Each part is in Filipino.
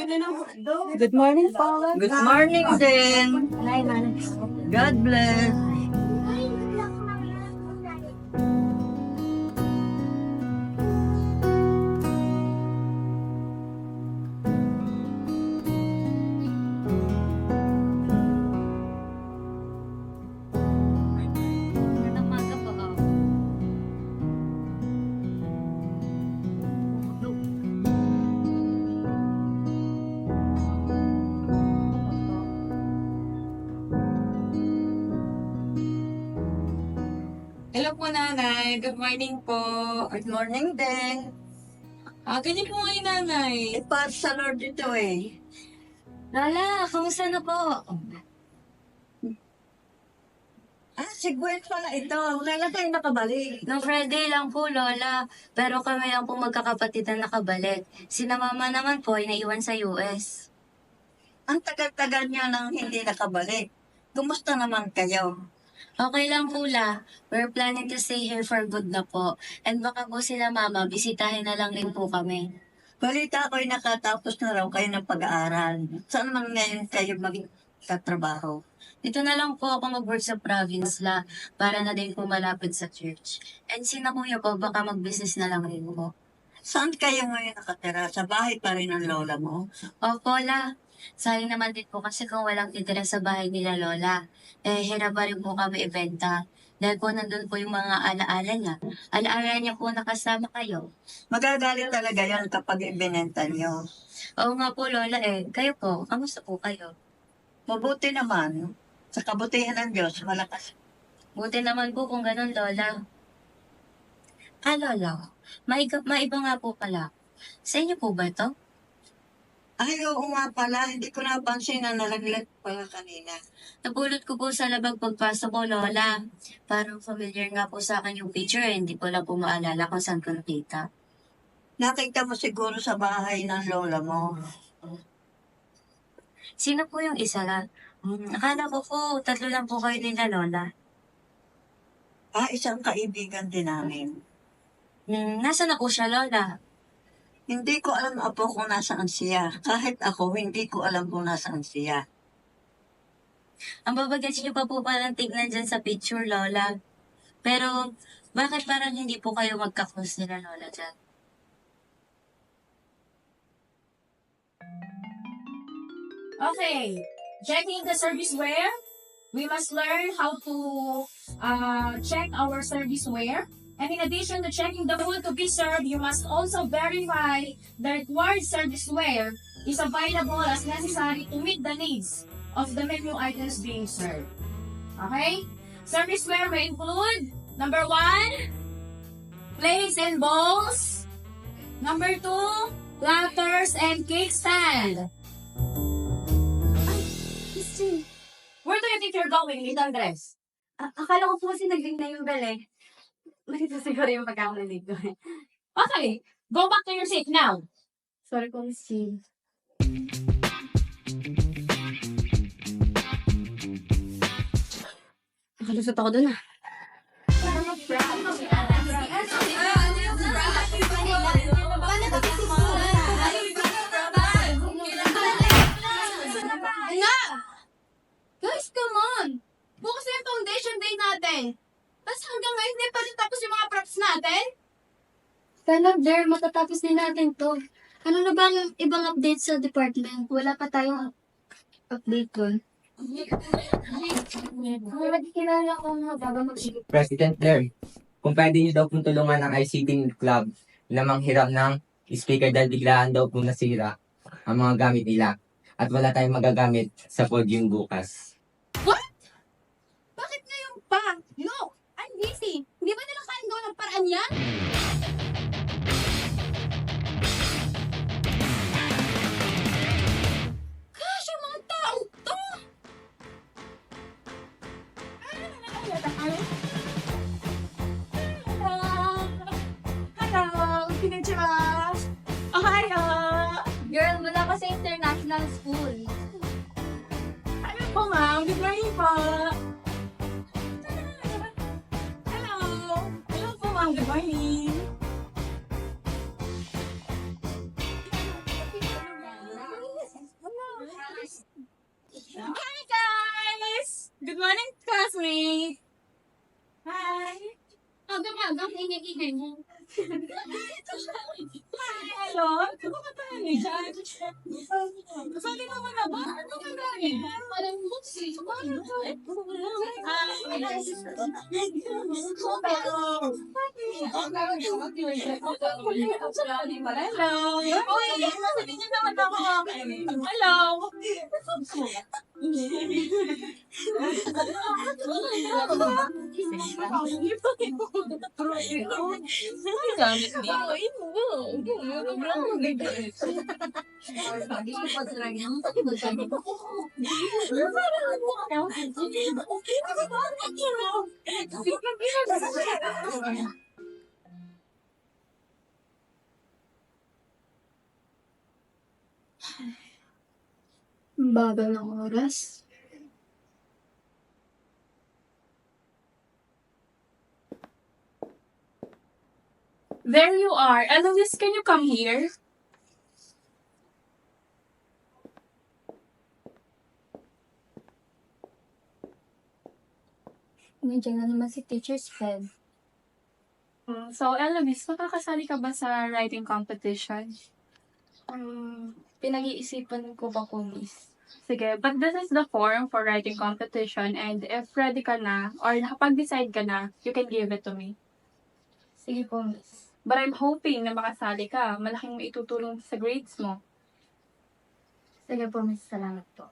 Good morning, Paula. Good morning din. Hi, man. God bless. Namaga po ako. Hello po, nanay. Good morning po. Good morning din. Ganyan po ngayon, nanay. Para sa Lord ito eh. Lola, kamusta na po? Si Gwen pala ito. Wala na tayo nakabalik. Nung Friday lang po, Lola. Pero kami lang po magkakapatid na nakabalik. Sina mama naman po ay naiwan sa US. Ang tagal-tagal niya nang hindi nakabalik. Kumusta naman kayo? Okay lang po, La. We're planning to stay here for good na po. And baka po sila mama, bisitahin na lang din po kami. Balita ko'y nakatapos na raw kayo ng pag-aaral. Saan naman ngayon kayo magtatrabaho? Dito na lang po ako mag-work sa province, La, para na din po malapit sa church. And sina kuya po, baka mag-business na lang rin po. Saan kayo ngayon nakatira? Sa bahay pa rin ng lola mo? Opo, La. Sayang naman din po kasi kung walang titira sa bahay nila Lola. Hirap pa rin po kami ibenta. Dahil po nandun po yung mga alaala niya. Alaala niya po nakasama kayo. Magagalit talaga yan kapag ibinenta niyo. Oo nga po, Lola Kayo po, kamusta po kayo? Mabuti naman. Sa kabutihan ng Diyos, malakas. Buti naman po kung ganun, Lola. Lola, maiba nga po pala. Sa inyo po ba to? Ay, oo nga pala. Hindi ko napansin na nalaglag pala kanina. Napulot ko po sa labag pagpasok ko, Lola. Parang familiar nga po sa akin yung picture. Hindi ko lang po maalala kung saan ko nakita. Nakita mo siguro sa bahay ng lola mo. Sino po yung isa lang? Akala ko po, 3 lang po kayo nila, Lola. Isang kaibigan din namin. Nasa na po siya, Lola? Hindi ko alam apo kung nasaan siya. Kahit ako, hindi ko alam kung nasaan siya. Ang babagas niyo pa po parang tignan dyan sa picture, Lola. Pero, bakit parang hindi po kayo magka-close nila, Lola, dyan? Okay, checking the serviceware. We must learn how to check our serviceware. And in addition to checking the food to be served, you must also verify the required serviceware is available as necessary to meet the needs of the menu items being served. Okay? Serviceware may include, number 1, plates and bowls. Number 2, platters and cake stand. Where do you think you're going, little dress? Akala ko po kasi nag-ring na yung bell eh. Malito siguro yung pagkakalilig ko eh. Okay, go back to your seat now. Sorry po, Miss Jean. Nakalusot ako dun ah. Guys, come on! Bukas na yung foundation day natin. Tapos hanggang ngayon, hindi pa rin tapos yung mga props natin. Sana, Blair, matatapos din natin to. Ano na bang ibang update sa department? Wala pa tayong update dun. Kilala ko nga bago mag-isip. President Blair, kung pwede niyo daw pong tulungan ang ICT Club na manghiram ng speaker dahil biglaan daw pong nasira ang mga gamit nila at wala tayong magagamit sa podium bukas. What? Bakit ngayon pa? Look, I'm busy. Hindi ba nila kayang gawa ng paraan yan? Gosh, yung mga taong to! Hello! Konnichiwa! Ohio! Girl, wala ka sa international school. Ano po, ma'am? Good morning po! Hello! Hello po, ma'am. Good morning! Good morning, classmate! Hi! Agam-agam, ingay-ingay mo. Hello? Ano ka tayo ni Jan? Kasali naman na ba? Ano ka gawin? Parang butsi. Hello! Uy, sabihin niyo naman ako. Hello! Gamit niya. Bagal ng oras. There you are. Eloise, can you come here? Nandiyan na naman si Teacher's Ped. So, Eloise, makakasali ka ba sa writing competition? Pinag-iisipan ko ba po, miss? Sige, but this is the form for writing competition and if ready ka na or nakapag-decide ka na, you can give it to me. Sige po, miss. But I'm hoping na makasali ka. Malaking maitutulong sa grades mo. Sige po, miss. Salamat po.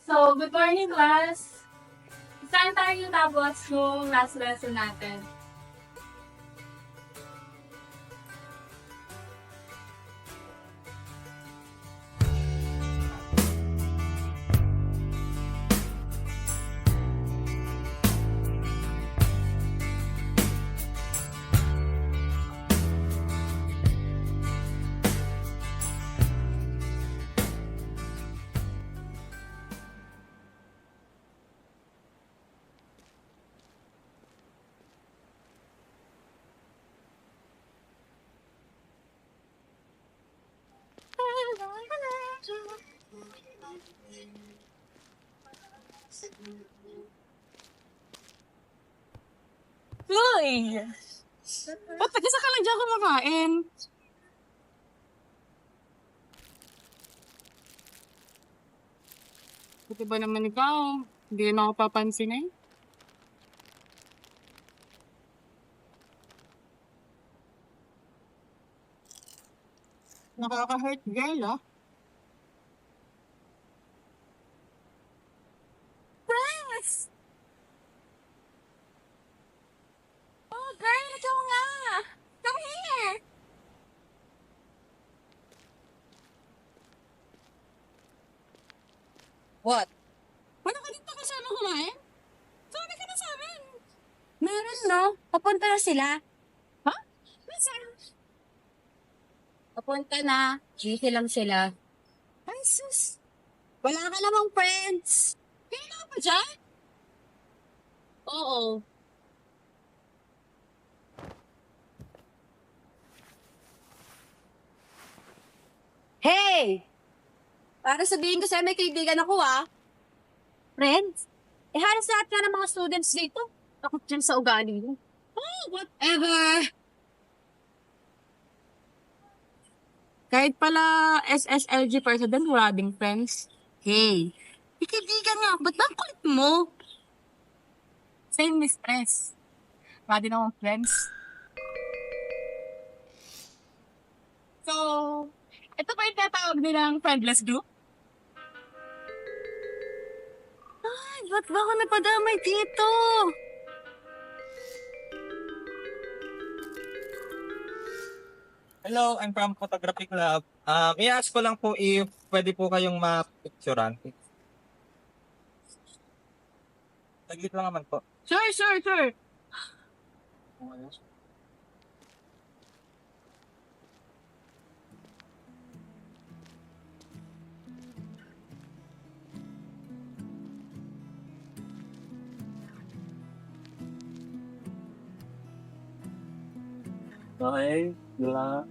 So, good morning, class! Saan tayo tapos yung last lesson natin? Uy! Ba't nag-isa ka lang dyan kumakain? Buti ba naman ikaw? Hindi na ako papansin eh. Nakaka-hurt girl ah. Press! Oh girl, ikaw nga! Come here! What? Wala ka dito kasama kumain? Sabi ka na sa amin! Meron, no? Papunta na sila. Ha? Nasaan? Papunta na. Busy lang sila. Ay sus! Wala ka namang friends. Kaya ka pa dyan? Oo. Hey! Para sabihin ko sa'yo may kaibigan ako, ah. Friends? Halos lahat nga ng mga students dito. Takot dyan sa ugali mo. Oh, whatever! Kahit pala SSLG president, wala ding friends. Hey, ikaibigan nga, ba't ba ang kulit mo? Same mistress. Wala din akong friends. So, ito pa yung tatawag nilang friendless group? Ay, ba't ba ako napadamay dito? Hello, I'm from Photography Club. I-ask ko lang po if pwede po kayong ma-picturean. Taglit lang naman po. Sure, sure, sure. Okay, la.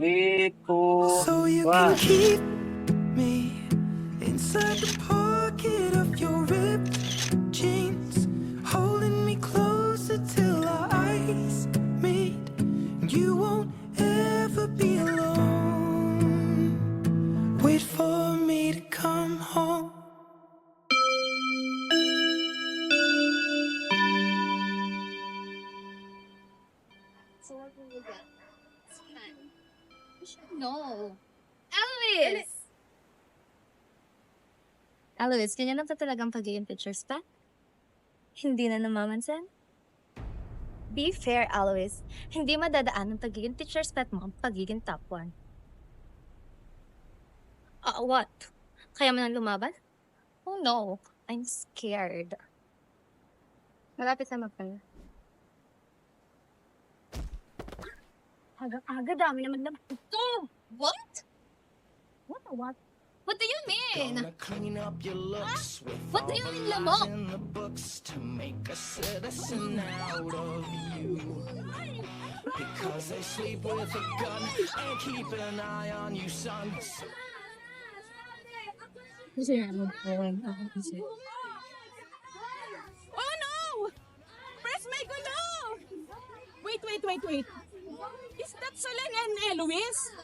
3, 2, So you can keep me inside the pocket Alois! Alois, ganyan na ba talagang pagiging teacher spec? Hindi na namamansin? Be fair, Alois. Hindi madadaan ng pagiging teacher spec mo ang pagiging top 1. What? Kaya mo nang lumaban? Oh no, I'm scared. Malapit na magpala. Aga-aga, dami naman na ito. What? What? What do you mean? Gonna clean up your looks with What do all you the mean, lies lamok? in the books to make a citizen out of you. Because they sleep with a gun and keep an eye on you, son. Oh no! Press may gulo! Wait. Is that Solen and Eloise?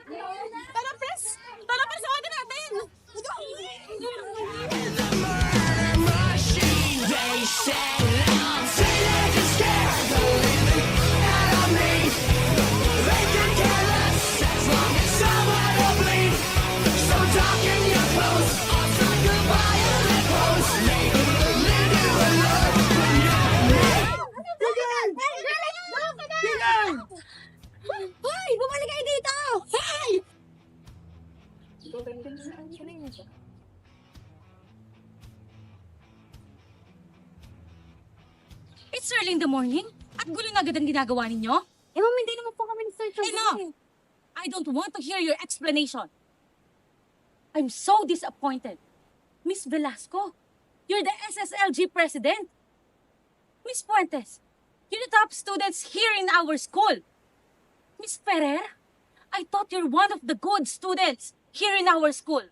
Tara, Press! Tawagin natin! They say I'm saying you're scared the living out of me. They can care less as long as someone will bleed. So talk in your clothes, I'll talk a violent pose. Maybe leave you alone when you're Hoy! Bumalik kayo dito! Hoy! It's early in the morning at gulo na agad ang ginagawa ninyo? Eh, ma'am, hindi naman po kami nag-search Enough! I don't want to hear your explanation. I'm so disappointed. Miss Velasco, you're the SSLG president. Miss Fuentes, you're the top students here in our school. Miss Ferrer, I thought you're one of the good students here in our school.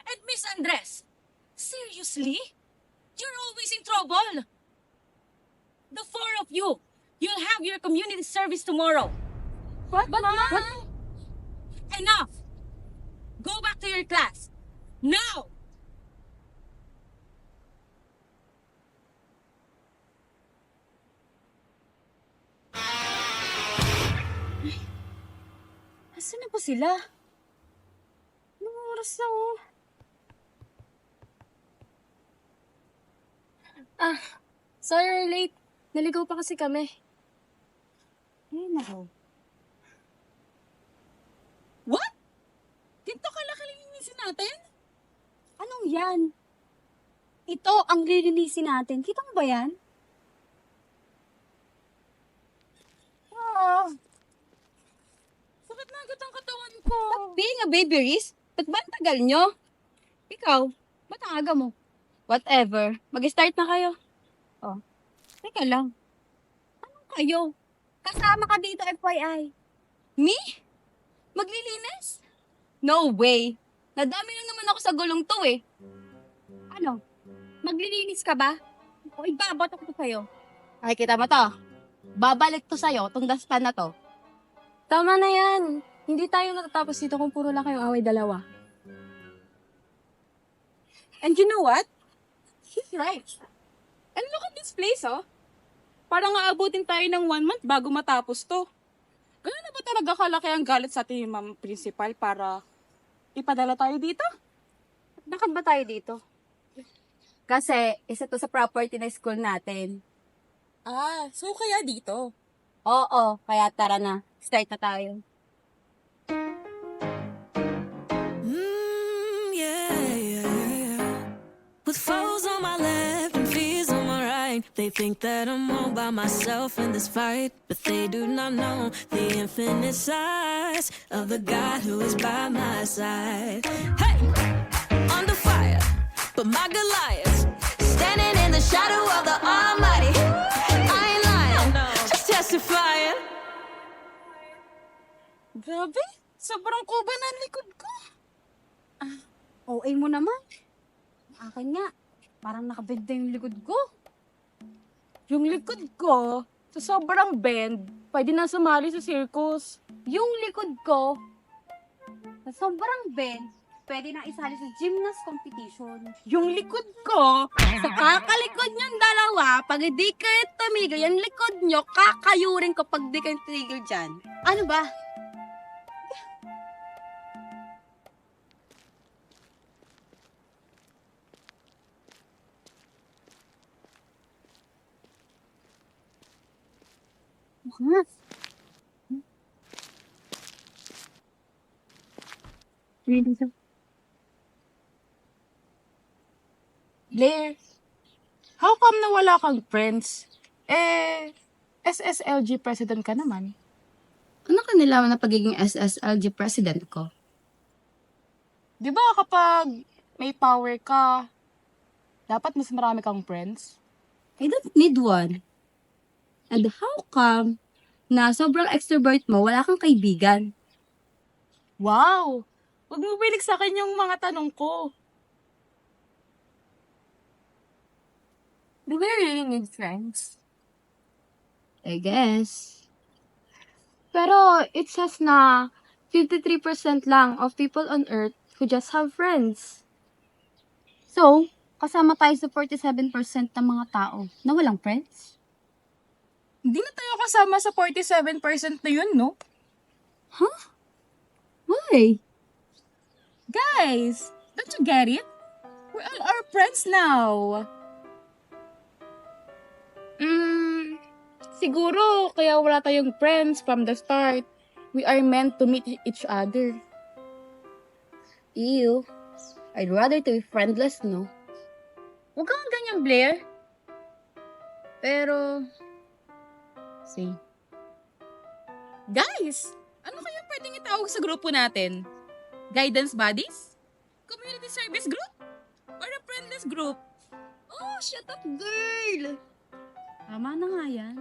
And Miss Andres, seriously? You're always in trouble. The four of you, you'll have your community service tomorrow. What? What? Enough! Go back to your class. Now! Asan na po sila? Anong oras na oh? Sorry we're late. Naligaw pa kasi kami. Ay, nako. What? Ganito kalaki linisin natin? Anong yan? Ito ang lilinisin natin. Kita mo ba yan? Sakit na agad ang katawan ko. Being a baby Riz, ba't ba ang tagal nyo? Ikaw, ba't ang aga mo? Whatever. Mag-start na kayo. Oh, teka lang. Anong kayo? Kasama ka dito, FYI. Me? Maglilinis? No way. Nadami lang naman ako sa gulong to eh. Ano? Maglilinis ka ba? O ibabato ko to sa'yo? Ay, kita mo to. Babalik to sa'yo, tong daspan na to. Tama na yan. Hindi tayo natatapos dito kung puro lang kayong away dalawa. And you know what? He's right. And look at this place, oh. Parang aabutin tayo ng 1 month bago matapos to. Ganun na ba talaga kalaki ang galit sa ating ma'am principal para ipadala tayo dito? Bakit ba tayo dito? Kasi isa to sa property na school natin. Ah, so kaya dito? Oo, kaya tara na. Start na tayo. Yeah. With foes on my left and fears on my right, they think that I'm all by myself in this fight, but they do not know the infinite size of the God who is by my side. Hey, under fire, but my Goliath standing in the shadow of the Almighty. I ain't lying, just testifying. Grabe, sobrang kuba na ang likod ko. OA mo naman. Akin nga. Parang nakabend na yung likod ko. Yung likod ko, sa sobrang bend, pwede na sumali sa circus. Yung likod ko, sa sobrang bend, pwede na isali sa gymnast competition. Yung likod ko, sa kakalikod niyong dalawa, pag hindi kayo tumigil, yung likod niyo, kakayurin ko pag di kayo tumigil dyan. Ano ba? nga. Blair, how come nawala kang friends? SSLG president ka naman. Ano ka nila na pagiging SSLG president ko? Di ba kapag may power ka, dapat mas marami kang friends? I don't need one. And how come na sobrang extrovert mo, wala kang kaibigan? Wow! Huwag mo bilig sa akin yung mga tanong ko. Do we really need friends? I guess. Pero it says na 53% lang of people on Earth who just have friends. So, kasama tayo sa 47% ng mga tao na walang friends? Hindi na tayo kasama sa 47% na yun, no? Why? Guys, don't you get it? We all are friends now. Siguro kaya wala tayong friends from the start. We are meant to meet each other. Ew. I'd rather to be friendless, no? Huwag kang ganyan, Blair. Pero, See? Guys, ano kaya pwedeng itawag sa grupo natin? Guidance buddies? Community service group? Or a friendless group? oh, shut up, girl! Tama na nga yan.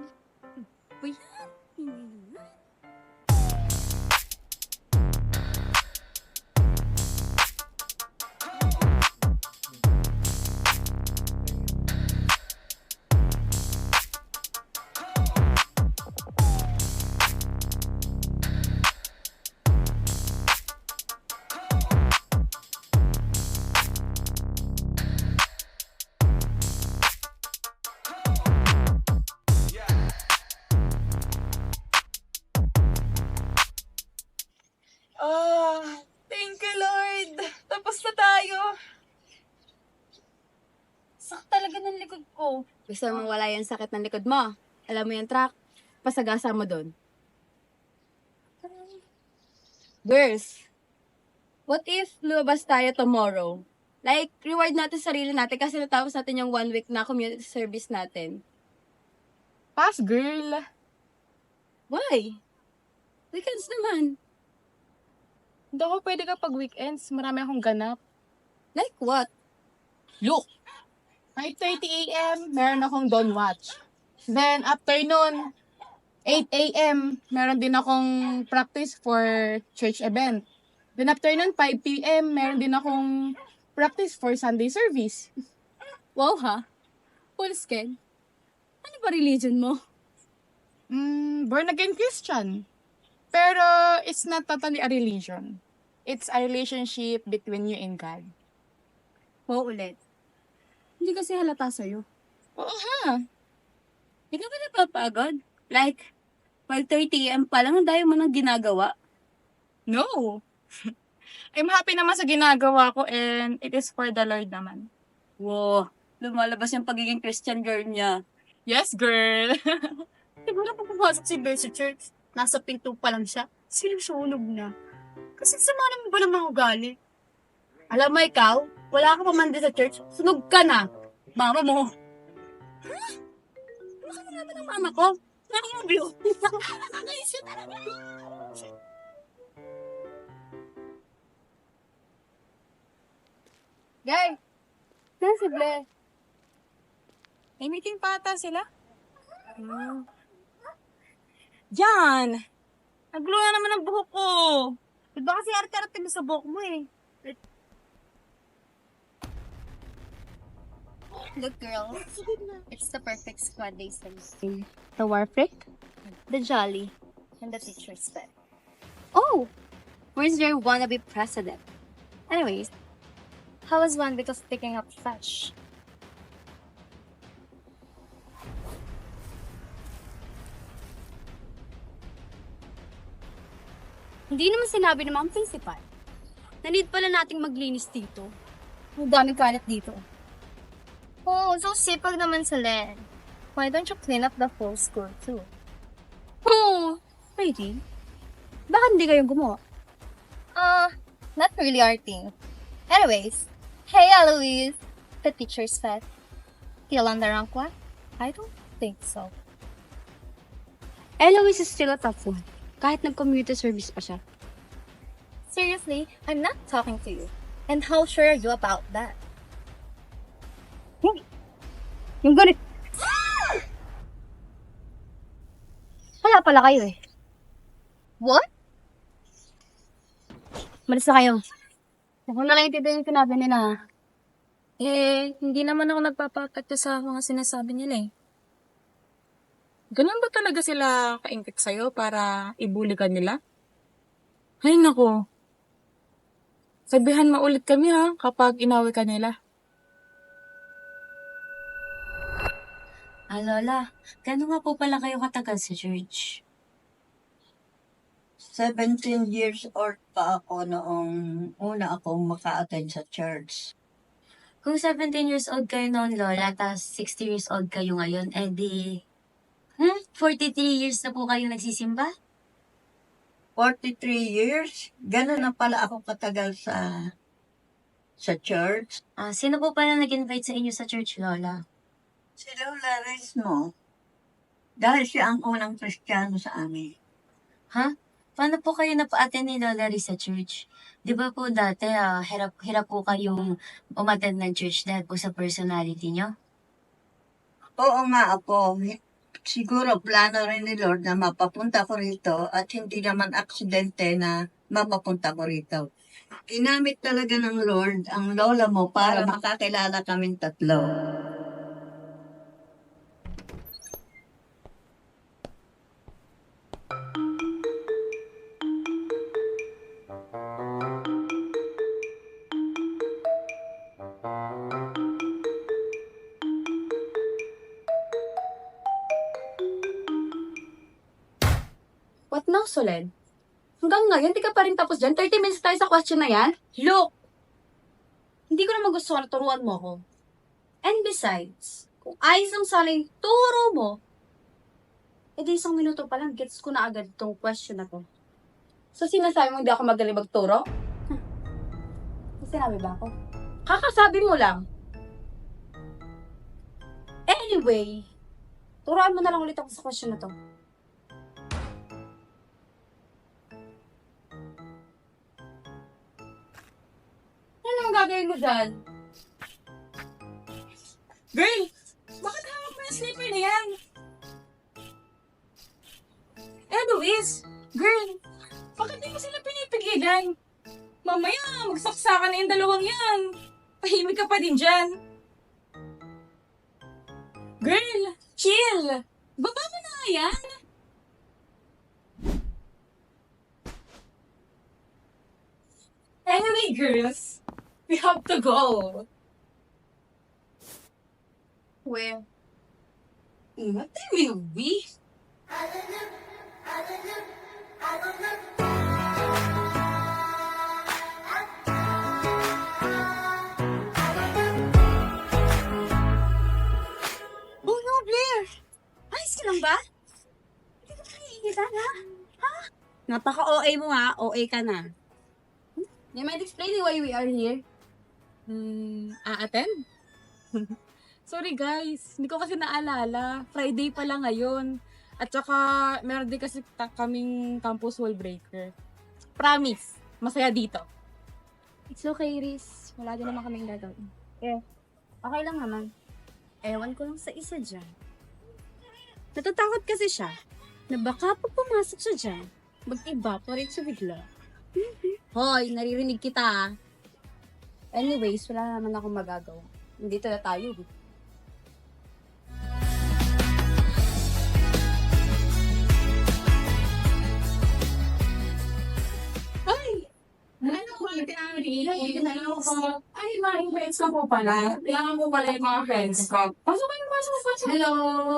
Thank you, Lord. Tapos na tayo. Sakit talaga ng likod ko. Gusto mo wala yung sakit ng likod mo? Alam mo yung track? Pasagasa mo doon. Girls, what if lumabas tayo tomorrow? Like, reward natin sarili natin kasi natapos natin yung 1 week na community service natin. Pass, girl. Why? Weekends naman. Hindi ako pwede kapag weekends. Marami akong ganap. Like what? Look! 5:30 a.m., meron akong dawn watch. Then, afternoon, 8 a.m., meron din akong practice for church event. Then, afternoon, 5 p.m., meron din akong practice for Sunday service. Wow ha? Full scale. Ano ba religion mo? Born again Christian. Pero, it's not totally a religion. It's a relationship between you and God. Oo ulit. Hindi kasi halata sa'yo. Oo ha. Hindi ka ba napapagod? Like, 5:30 a.m. pa lang, ang dami mo nang ginagawa. No. I'm happy naman sa ginagawa ko and it is for the Lord naman. Wow, lumalabas yung pagiging Christian girl niya. Yes, girl. Siguro pag pumasok si Belle sa church, nasa pinto pa lang siya, sinusunog na. Kasi sama naman ba ng mga ugali? Alam mo ikaw, wala ka pa man din sa church, sunog ka na. Mama mo. Ano ka naman ng mama ko? Nakakabyo. Nakakaisin talaga. Guys, saan si Blair? May meeting pa ata sila? Jan! Nagluwa na naman ang buhok ko. Ba't ba kasi arte-arte mo sa buhok mo eh? Look, girl. It's the perfect squad day since The war freak? the jolly and the teacher's pet. Oh! Where's your wannabe president? Anyways, how was one week of picking up fetch? Hindi naman sinabi ng mga principal. Na-need pala nating maglinis dito. Ang daming kalat dito. Oh, so sipag naman sa Len. Why don't you clean up the whole school too? Oh, really? Bakit hindi kayo gumawa? Not really our thing. Anyways, hey Eloise, the teacher's pet. Still on the rank one? I don't think so. Eloise is still a top one. Kahit nag-community service pa siya. Seriously, I'm not talking to you. And how sure are you about that? Yung ganit. Wala pala kayo eh. What? Malis na kayo. Ako na lang intindihan yung sinabi nila. Hindi naman ako nagpapakatya sa mga sinasabi nila eh. Ganun ba talaga sila kaingkit sa'yo para ibuli ka nila? Ay nako. Sabihan maulit kami ha kapag inaway ka nila. Lola, gano'n nga po pala kayo katagal sa church? 17 years old pa ako noong una akong maka-attend sa church. Kung 17 years old kayo noon, Lola, tapos 60 years old kayo ngayon, 43 years na po kayo nagsisimba? 43 years? Ganun na pala ako katagal sa church. Sino po pala nag-invite sa inyo sa church, Lola? Si Lola Resmo. Dahil siya ang unang Kristiyano sa amin. Paano po kayo napa-attend ni Lola Riz sa church? Di ba po dati, hirap po kayong umattend ng church dahil po sa personality nyo? Oo nga ako. Siguro plano rin ni Lord na mapapunta ko rito at hindi naman aksidente na mapapunta ko rito. Ginamit talaga ng Lord ang lola mo para makakilala kaming tatlo. What now, Solen? Hanggang ngayon, di ka pa rin tapos dyan? 30 minutes tayo sa question na yan? Look! Hindi ko naman gusto na turuan mo ako. And besides, kung ayos lang sana yung turo mo, edi 1 minuto pa lang, gets ko na agad itong question na to. So, sinasabi mo hindi ako magaling magturo? May sinabi ba ako? Kakasabi mo lang. Anyway, turuan mo na lang ulit ako sa question na to. Ano ang gagawin mo dyan? Girl! Bakit hawak mo yung slipper na yan? Luis! Girl! Bakit di mo sila pinipigilan? Mamaya, magsaksakan na yung dalawang yan. Tahimik ka pa din dyan. Girl! Chill! Baba mo na nga yan! Anyway, girls, we have to go. Where? What do you mean, we? Oh no, Blair! Ayos ka lang ba? Hindi ka nakikita na? Ha? Napaka-OA mo ha. OA ka na. You might explain why we are here. A-attend? Sorry guys, hindi ko kasi naalala. Friday pa lang ngayon. At saka, meron din kasi kaming campus wall breaker. Promise, masaya dito. It's okay, Riz. Wala din naman kaming gagawin. Okay lang naman. Ewan ko lang sa isa dyan. Natatakot kasi siya na baka pag pumasok siya dyan, mag-evaporate siya bigla. Hoy, naririnig kita ah. Anyways, wala naman akong magagawa. Nandito na tayo. Ano po, Ate Ari? Hello po. Ay, mga friends ko po pala. Kailangan po pala yung mga friends ko. Pasok kayo. Hello.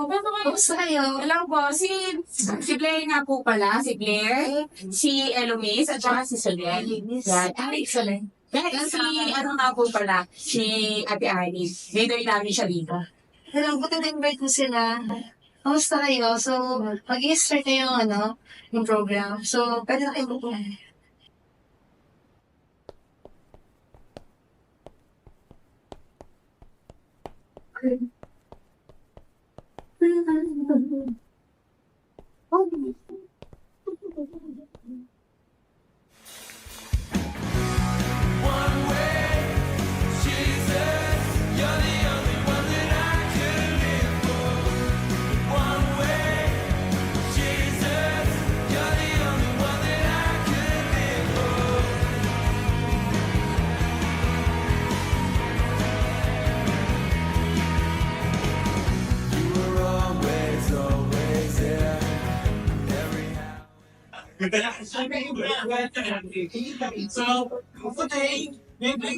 Pasok kayo. Sa'yo. Hello po. Si Blair nga po pala. Si Blair, si Eloise, at saka si Solen. Yan. Ay, Solen. Yan, si ano nga po pala, si Ate Ari. Later namin siya dito. Hello, buti na-invite mo sila. Kamusta kayo? So, mag-i-start na yung program. So, pwede na kayo bukuhan. So, today, we bring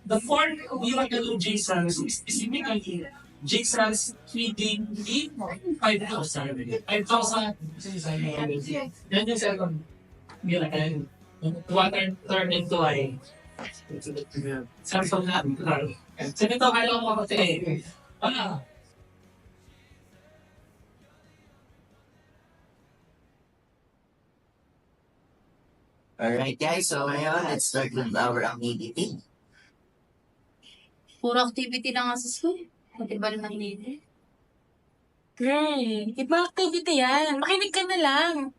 the fourth miracle of Jesus, specifically, Jesus feeding the 5,000. 5,000. Yan yung second miracle. Water turned into wine. Sample na. So, ito, kailangan ko kasi. Alright guys, so ngayon, let's start with our activity. Puro activity lang nga sa school. Pati ba naman hindi? Girl, ibang activity yan. Makinig ka na lang.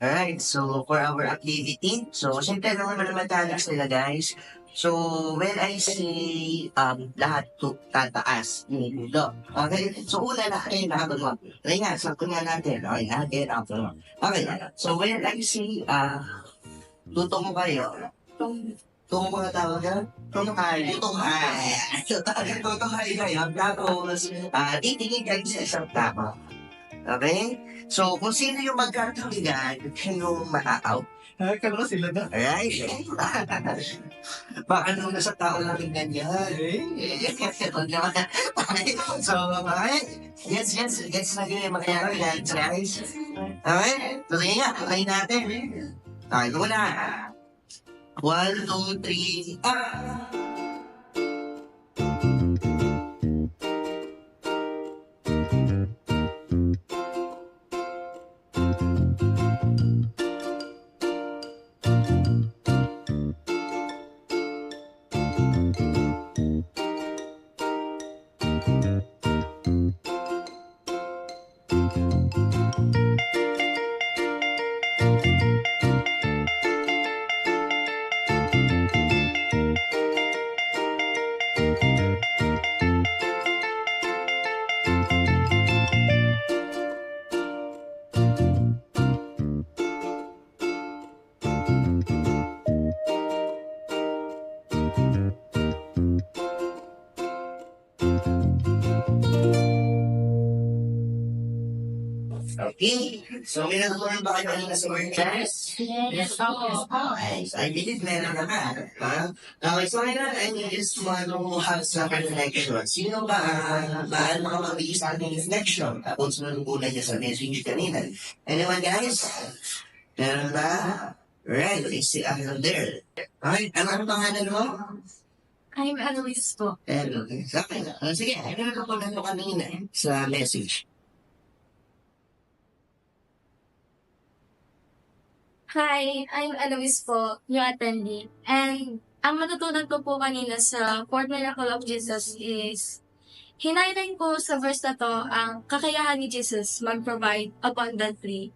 Alright, so for our activity, so siyempre naman mathematics nila guys. So when I say lahat to tataas, do. Okay, so una na kayo nakagawa. Okay nga, sakto nga natin. Okay, get up. Okay, so when I say tutok mo kayo, tungo mo na tawag ka? Tungkay. Tungkay kayo. Tapos, titingin kayo sa isang tama. Okay? So, kung sino yung magkatuligan, yung ma-out. Kalo sila na. Alright? Baka nung nasa tao lang yung ganyan. So, okay? Gets na ganyan mangyayari guys. Okay? So, sige nga, okay natin. Okay, muna. 1, 2, 3, Okay, so may natutunan ba kayo kanina sa word class? Yes, okay. So I believe meron naman. Okay, so ngayon, I just want to have some reflection. Sino ba ang makakabigay sa ating reflection? Tapos nanugunan niya sa message kanina. Anyone guys? Meron ba? Right, I see I'm there. Okay, ano pangalan mo? I'm Annalise po. Okay, sige, ano natutunan mo kanina sa message? Hi, I'm Eloise po, yung attendee. And ang matutunan ko po kanina sa Fourth Miracle of Jesus is, hinighlight ko sa verse na to ang kakayahan ni Jesus mag-provide abundantly.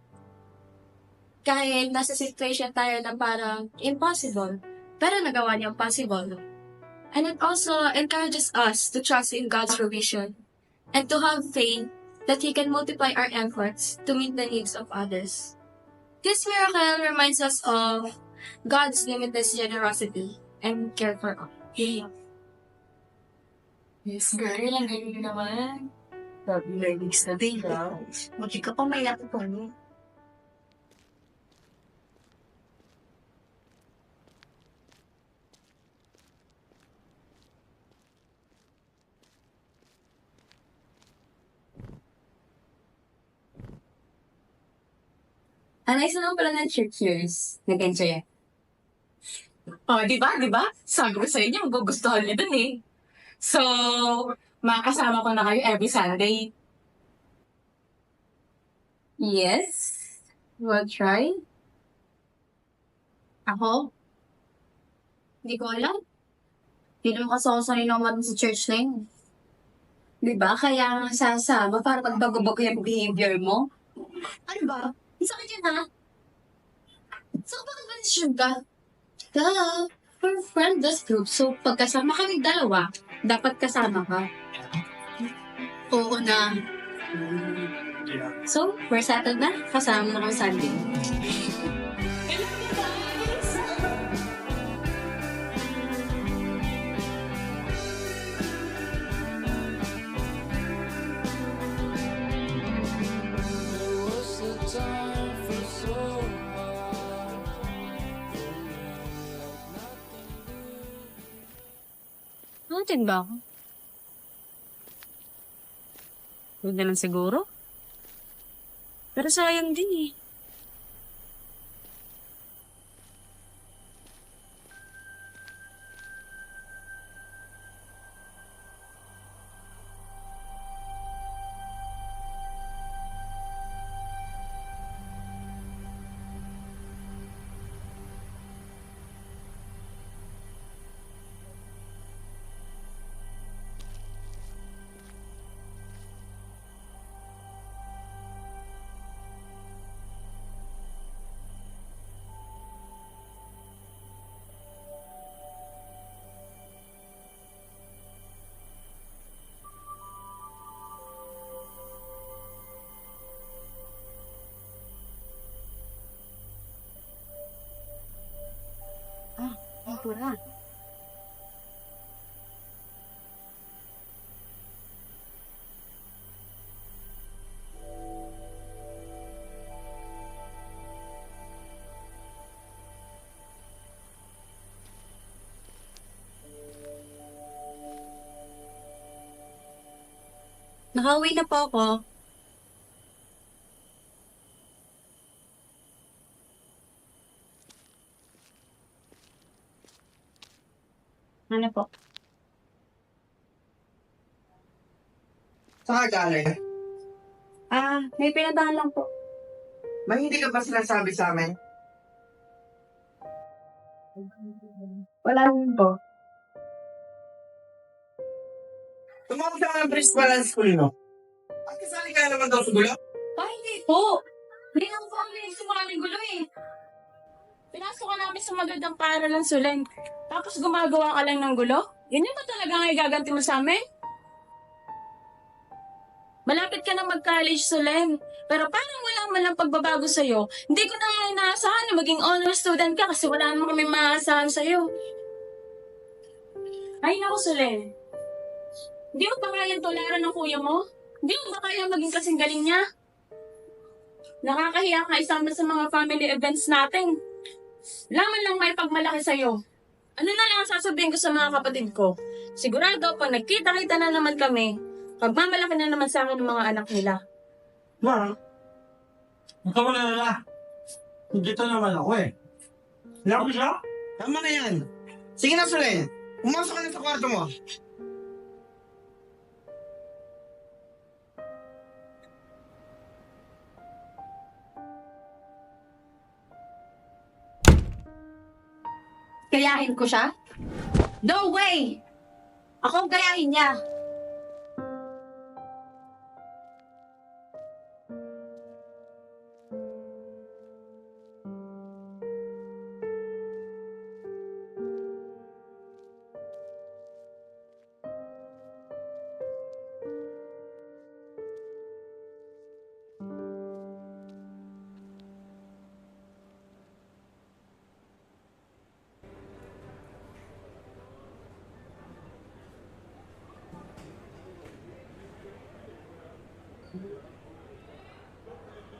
Kahit nasa situation tayo na parang impossible, pero nagawa niya possible. And it also encourages us to trust in God's provision and to have faith that He can multiply our efforts to meet the needs of others. This miracle reminds us of God's limitless generosity and care for all. Yes, girl. Ang galing naman. Sabi learnings na din, ha? Magi ka pa may po. Ang nice naman pala ng church years. Nag-enjoy. Oh, di ba? Di ba? Sabi ko sa inyo, magugustuhan niyo dun eh. So, makakasama ko na kayo every Sunday. Yes. We'll try. Ako? Hindi ko alam. Hindi naman kasi ako sanay naman sa church na yun. Diba? Kaya nga sasama para pagbago-bago yung behavior mo. Ano ba? Ang sakit yun, ha? So, bakit ba nasyon ka? We're friendless group, so pagkasama kami dalawa, dapat kasama ka. Oo na. So, we're settled na. Kasama mo kami Sunday. Natin ba ako? Huwag na lang siguro. Pero sayang din eh. Pura. Nakauwi na po ako. Ano po? Saan ka galing? May pinadahan lang po. May hindi ka ba sinasabi sa amin? Wala naman po. Tumawag ka ng principal ng school, no? At kasali ka naman daw sa gulo? Hindi po. Hindi lang po kami sumaling gulo eh. Pinasok ka namin sa magandang paaralan, Sulen. Tapos gumagawa ka lang ng gulo? Yan ba talaga ang igaganti mo sa amin? Malapit ka na mag-college, Sulen. Pero parang wala man lang pagbabago sa'yo. Hindi ko na nga inaasahan na maging honor student ka kasi wala naman kami maaasahan sa'yo. Ay, naku, Sulen. Hindi mo ba kayang tularan ng kuya mo? Hindi mo ba kayang maging kasing galing niya? Nakakahiya ka isama sa mga family events natin. Laman lang may pagmalaki sa'yo. Ano na lang ang sasabihin ko sa mga kapatid ko? Sigurado, pag nagkita-kita na naman kami, pagmamalaki na naman sa akin ng mga anak nila. Ma, huwag ka muna nila. Dito naman ako eh. Laro ko siya? Tama na yan. Sige na, Sulen. Pumasok ka na sa kwarto mo. Gayahin ko siya? No way! Ako ang gayahin niya.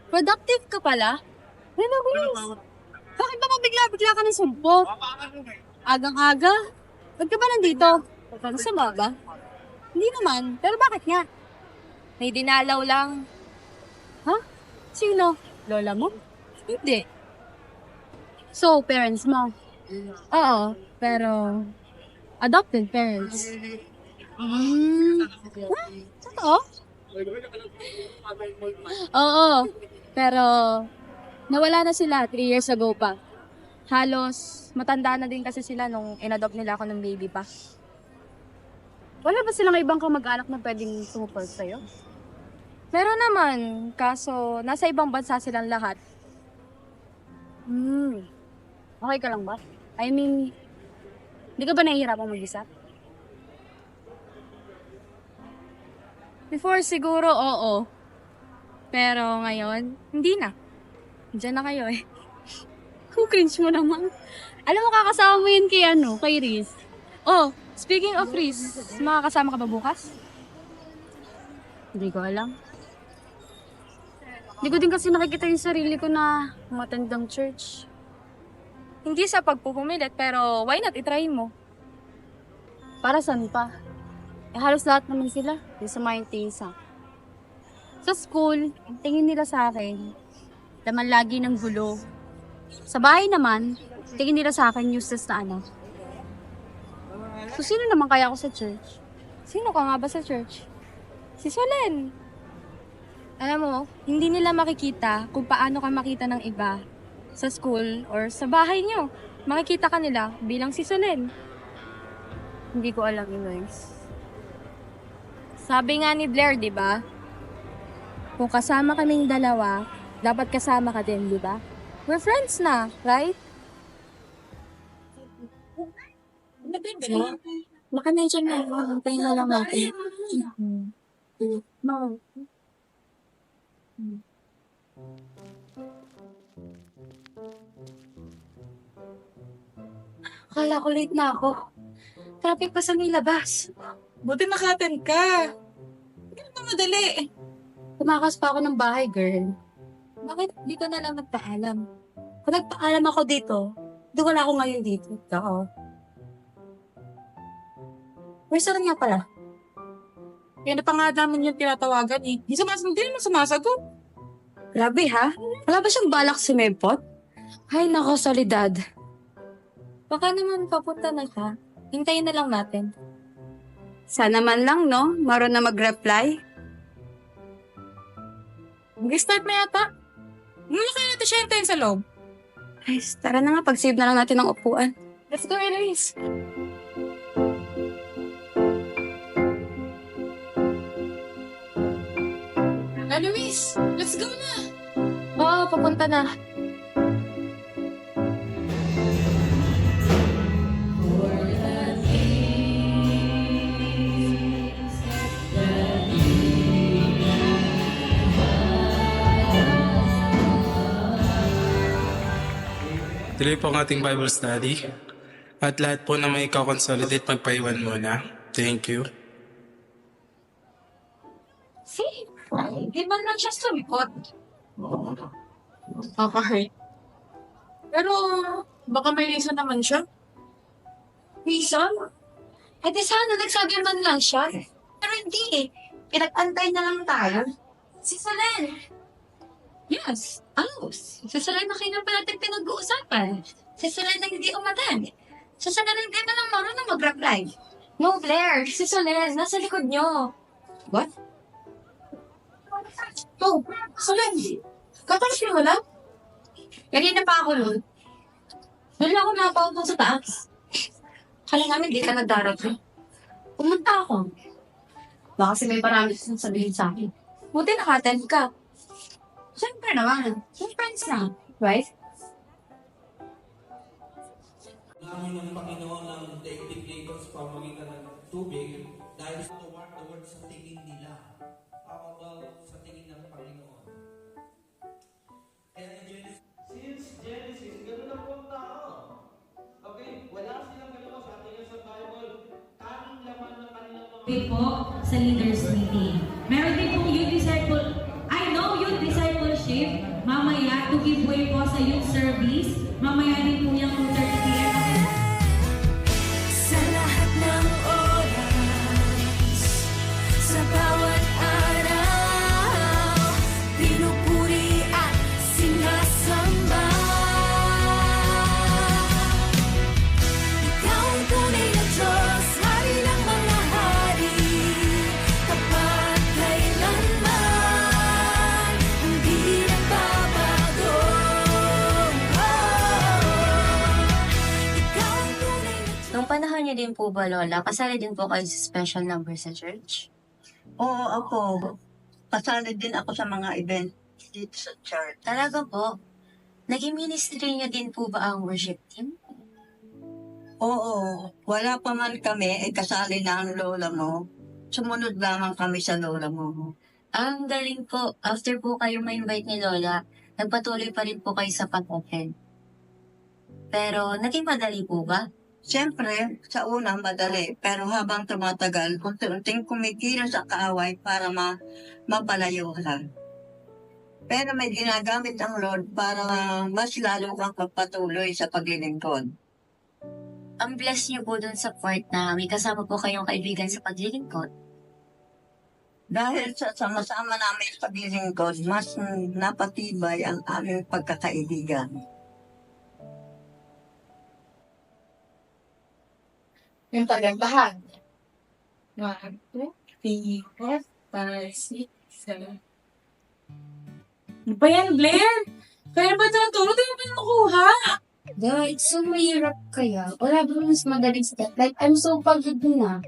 Productive ka pala? Ano, Grace? Bakit ba mabigla-bigla ka ng sumpot? Agang-aga? Ba't ka ba nandito? Masama ba? Hindi naman. Pero bakit nga? May dinalaw lang. Ha? Sino? Lola mo? Hindi. So, parents mo. Oo, pero adopted parents. Totoo? Oo, pero nawala na sila 3 years ago pa. Halos matanda na din kasi sila nung inadopt nila ako ng baby pa. Wala ba silang ibang kamag-anak na pwedeng sumuport sa'yo? Meron naman, kaso nasa ibang bansa silang lahat. Okay ka lang ba? I mean, hindi ka ba nahihirapang mag-isa? Before siguro, oo. Pero ngayon, hindi na. Diyan na kayo eh. Kung cringe mo naman. Alam mo, kakasama mo yun kay Riz. Oh, speaking of Riz, makakasama ka ba bukas? Hindi ko alam. Hindi ko din kasi nakikita yung sarili ko na matandang church. Hindi sa pagpupumilit, pero why not itry mo? Para saan pa? Eh, halos lahat naman sila. Yung sa mga tisa. Sa school, ang tingin nila sa akin, laman lagi ng gulo. Sa bahay naman, tingin nila sa akin useless na anak. So, sino naman kaya ako sa church? Sino ka nga ba sa church? Si Solen. Alam mo, hindi nila makikita kung paano ka makita ng iba sa school or sa bahay nyo. Makikita ka nila bilang si Solen. Hindi ko alam yun, guys. Sabi nga ni Blair, di ba? Kung kasama kaming dalawa, dapat kasama ka din, di ba? We're friends na, right? Baka medyo na, hintayin na lang natin. Akala ko late na ako. Traffic pa sa nilabas. Buti naka-attend ka. Hindi naman madali. Tumakas pa ako ng bahay, girl. Bakit di ka na lang nagpaalam? Kung nagpaalam ako dito, di wala ako ngayon dito. Oo. Restaurant nga pala. Kaya na pa nga namin yung tinatawagan eh. Hindi naman sumasagot. Grabe ha? Wala ba siyang balak si Mempot? Ay nako, solidad. Baka naman papunta na siya. Hintayin na lang natin. Sana man lang, no? Maroon na mag-reply. Mag-start na yata. Muna kaya natin siya hintayin sa loob. Ay, tara na nga. Pag-save na lang natin ng upuan. Let's go, Eloise. Eloise, let's go na. Oo, papunta na. Tuloy po ang ating Bible study. At lahat po na may ikaw-consolidate, magpaiwan muna. Thank you. See? Di man lang siya sumikot. Nakaka-hurt. Pero, baka may reason naman siya. Reason? Eh di sana nagsabi man lang siya. Pero hindi eh. Pinag-antay na lang tayo. Si Solen. Yes. Oh, si Solen na kayo pa natin pinag-uusapan. Si Solen na hindi umaten. Si Solen hindi na lang marunong mag-reply. No, Blair. Si Solen. Nasa likod nyo. What? Oh, Solen. Katalas mo wala? Kanina pa ako nun. Doon lang ako napaupo sa taas. Kala namin di ka nagdarating. Pumunta ako. Baka kasi may marami siyang sabihin sa akin. Buti naka-attend ka. Siyempre naman. Yung friends na. Right? Namin ng Panginoon ng daigdig dito sa pamamagitan ng tubig dahil sa word sa tingin nila. How about sa tingin ng Panginoon? Kaya since Genesis, gano'n na po ang tao. Okay, wala silang gano'n sa tingin sa Bible. Tanging laman ng kanilang mga... po sa leaders meeting. Meron din pong youth disciple, I know youth discipleship, mamaya to give way po sa youth service, mamaya din po yung 2:30 p.m. Sa lahat ng oras, sa bawat araw, pinupuri at sinasamba. niyo din po ba, Lola? Kasali din po kayo sa special number sa church? Oo, ako. Kasali din ako sa mga event dito sa church. Talaga po? Naging ministry niyo din po ba ang worship team? Oo, wala pa man kami, kasali na ang lola mo. Sumunod lamang kami sa lola mo. Ang galing po. After po kayo ma-invite ni Lola, nagpatuloy pa rin po kayo sa pag-attend. Pero, naging madali po ba? Siyempre, sa una madali, pero habang tumatagal, unti-unting kumikilos ang kaaway para mapalayo ka. Pero may ginagamit ang Lord para mas lalo kang pagpatuloy sa paglilingkod. Ang bless niyo po dun sa part na may kasama po kayong kaibigan sa paglilingkod. Dahil sa sama-sama namin sa paglilingkod, mas napatibay ang aming pagkakaibigan. Yung tagandahan. 1, 2, 3, 4, 5, 6, 7. Ano ba yan, Blair? Kaya ba ito naturo? Di mo ba nakuha? Guys, so mahirap kaya. Wala ba mas madaling step? Like, I'm so pagod na.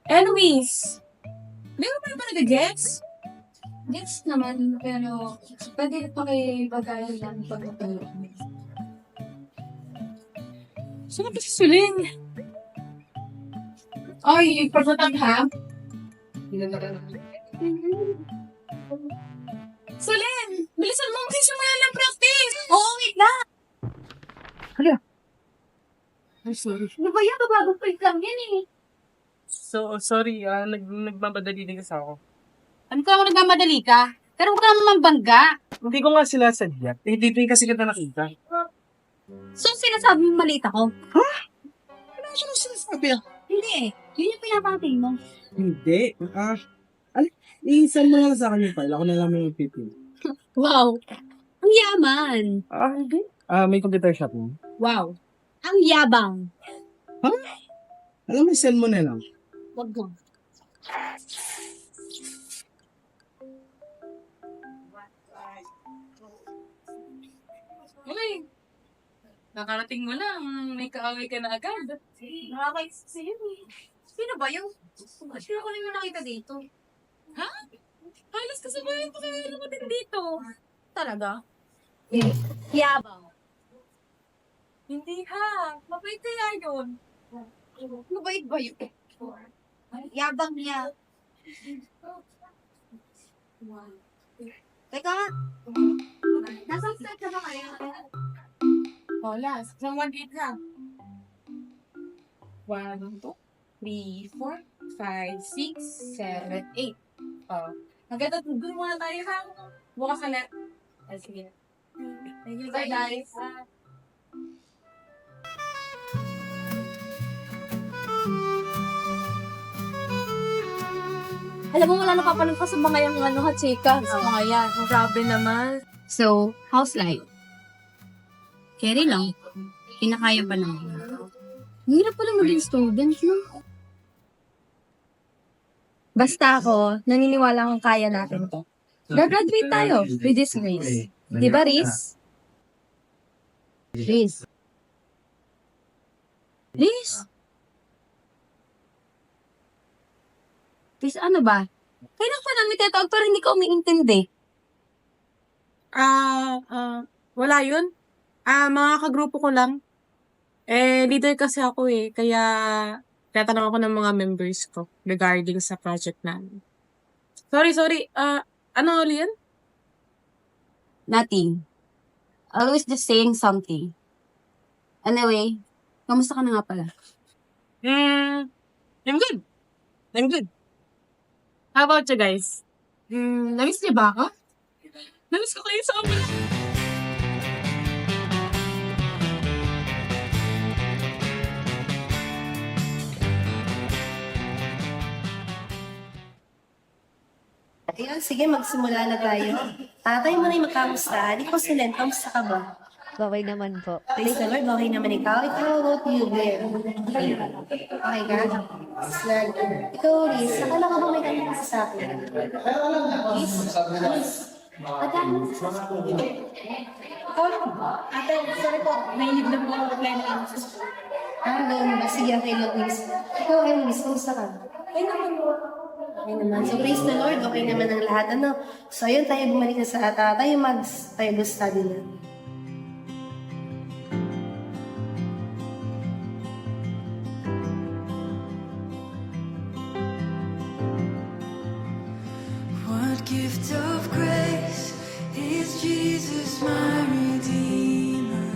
Anyways, di mo ba nag-gets? Gets naman, pero pwede pa kayo pag-aaral lang pag-aaral. Saan ba si Suling? Ay, pagkatag ha? Suling! Bilisan mo kasi simulan ng practice! Oo, wait na! Hala. I'm sorry. Ano ba yan? Babagong point lang yan eh. So, sorry, nagmamadali din kasi ako. Ano ka ako nagmamadali ka? Pero huwag ka naman mambangga. Hindi ko nga sila sadya. Hindi din kasi kita nakita. So, sinasabi mo maliit ako? Ano siya sinasabi? Hindi eh. Yun yung pinapating mo. Hindi. Iisan mo lang sa akin yung file. Ako na lang may pipil. Wow. Ang yaman. Hindi. May computer shop mo? Wow. Ang yabang. Alam mo, send mo na lang. Wag mo. Uy! Nakarating mo lang. May kaaway ka na agad. Nakakaisip sa'yo eh. Sino ba yun? Sino ko yung nakita dito? Ha? Halos kasabayan pa kaya naman din dito. Talaga? Yabang. Hindi ha. Mabait kaya yun. Mabait ba yun? Yabang niya. Teka, nasa saan ka ba kayo? Hola, someone dito ka. 1, 2, 3, 4, 5, 6, 7, 8. Oh. Maganda, doon muna tayo ha. Bukas ulit. Sige. Thank you guys. Alam mo, wala napapanood pa sa mga yung chika. Sa mga yan. Grabe naman. So, how's life? Carry lang. Kinakaya pa naman. Hirap pala maging student, no? Basta ako, naniniwala akong kaya natin to. Graduate tayo with this grace. Di ba, Riz? Riz? Riz? Riz, ano ba? Kailan pa namin tatawag pero hindi ka umiintindi. Wala yun. Mga kagrupo ko lang. Leader kasi ako eh. Kaya, tatanong ako ng mga members ko regarding sa project namin. Sorry. Ano ulit yan? Nothing. Always just saying something. Anyway, kamusta ka na nga pala? I'm good. How about you guys? Namiss niyo ba ako? Namiss ko kayo sa amin. Ayun, sige, magsimula na tayo. Tayo muna yung magkamusta. Di ko silent, kamusta ka ba? Okay naman po. Praise the Lord, okay naman ikaw. Ikaw, about you, Blair. Okay ka? Slag. Ikaw, Riz, akala ka ba may kanina sa akin? Riz? Ate, ate, sorry po, may need na po ako reply na lang sa school. Ganun ba? Sige, okay lang, Grace. Ikaw, Eunice, kumusta ka? Okay naman. Okay naman. So, praise the Lord, okay naman ang lahat. Ano? So, ayun, tayo bumalik na sa tayo Bible study na. What gift of grace is Jesus my Redeemer?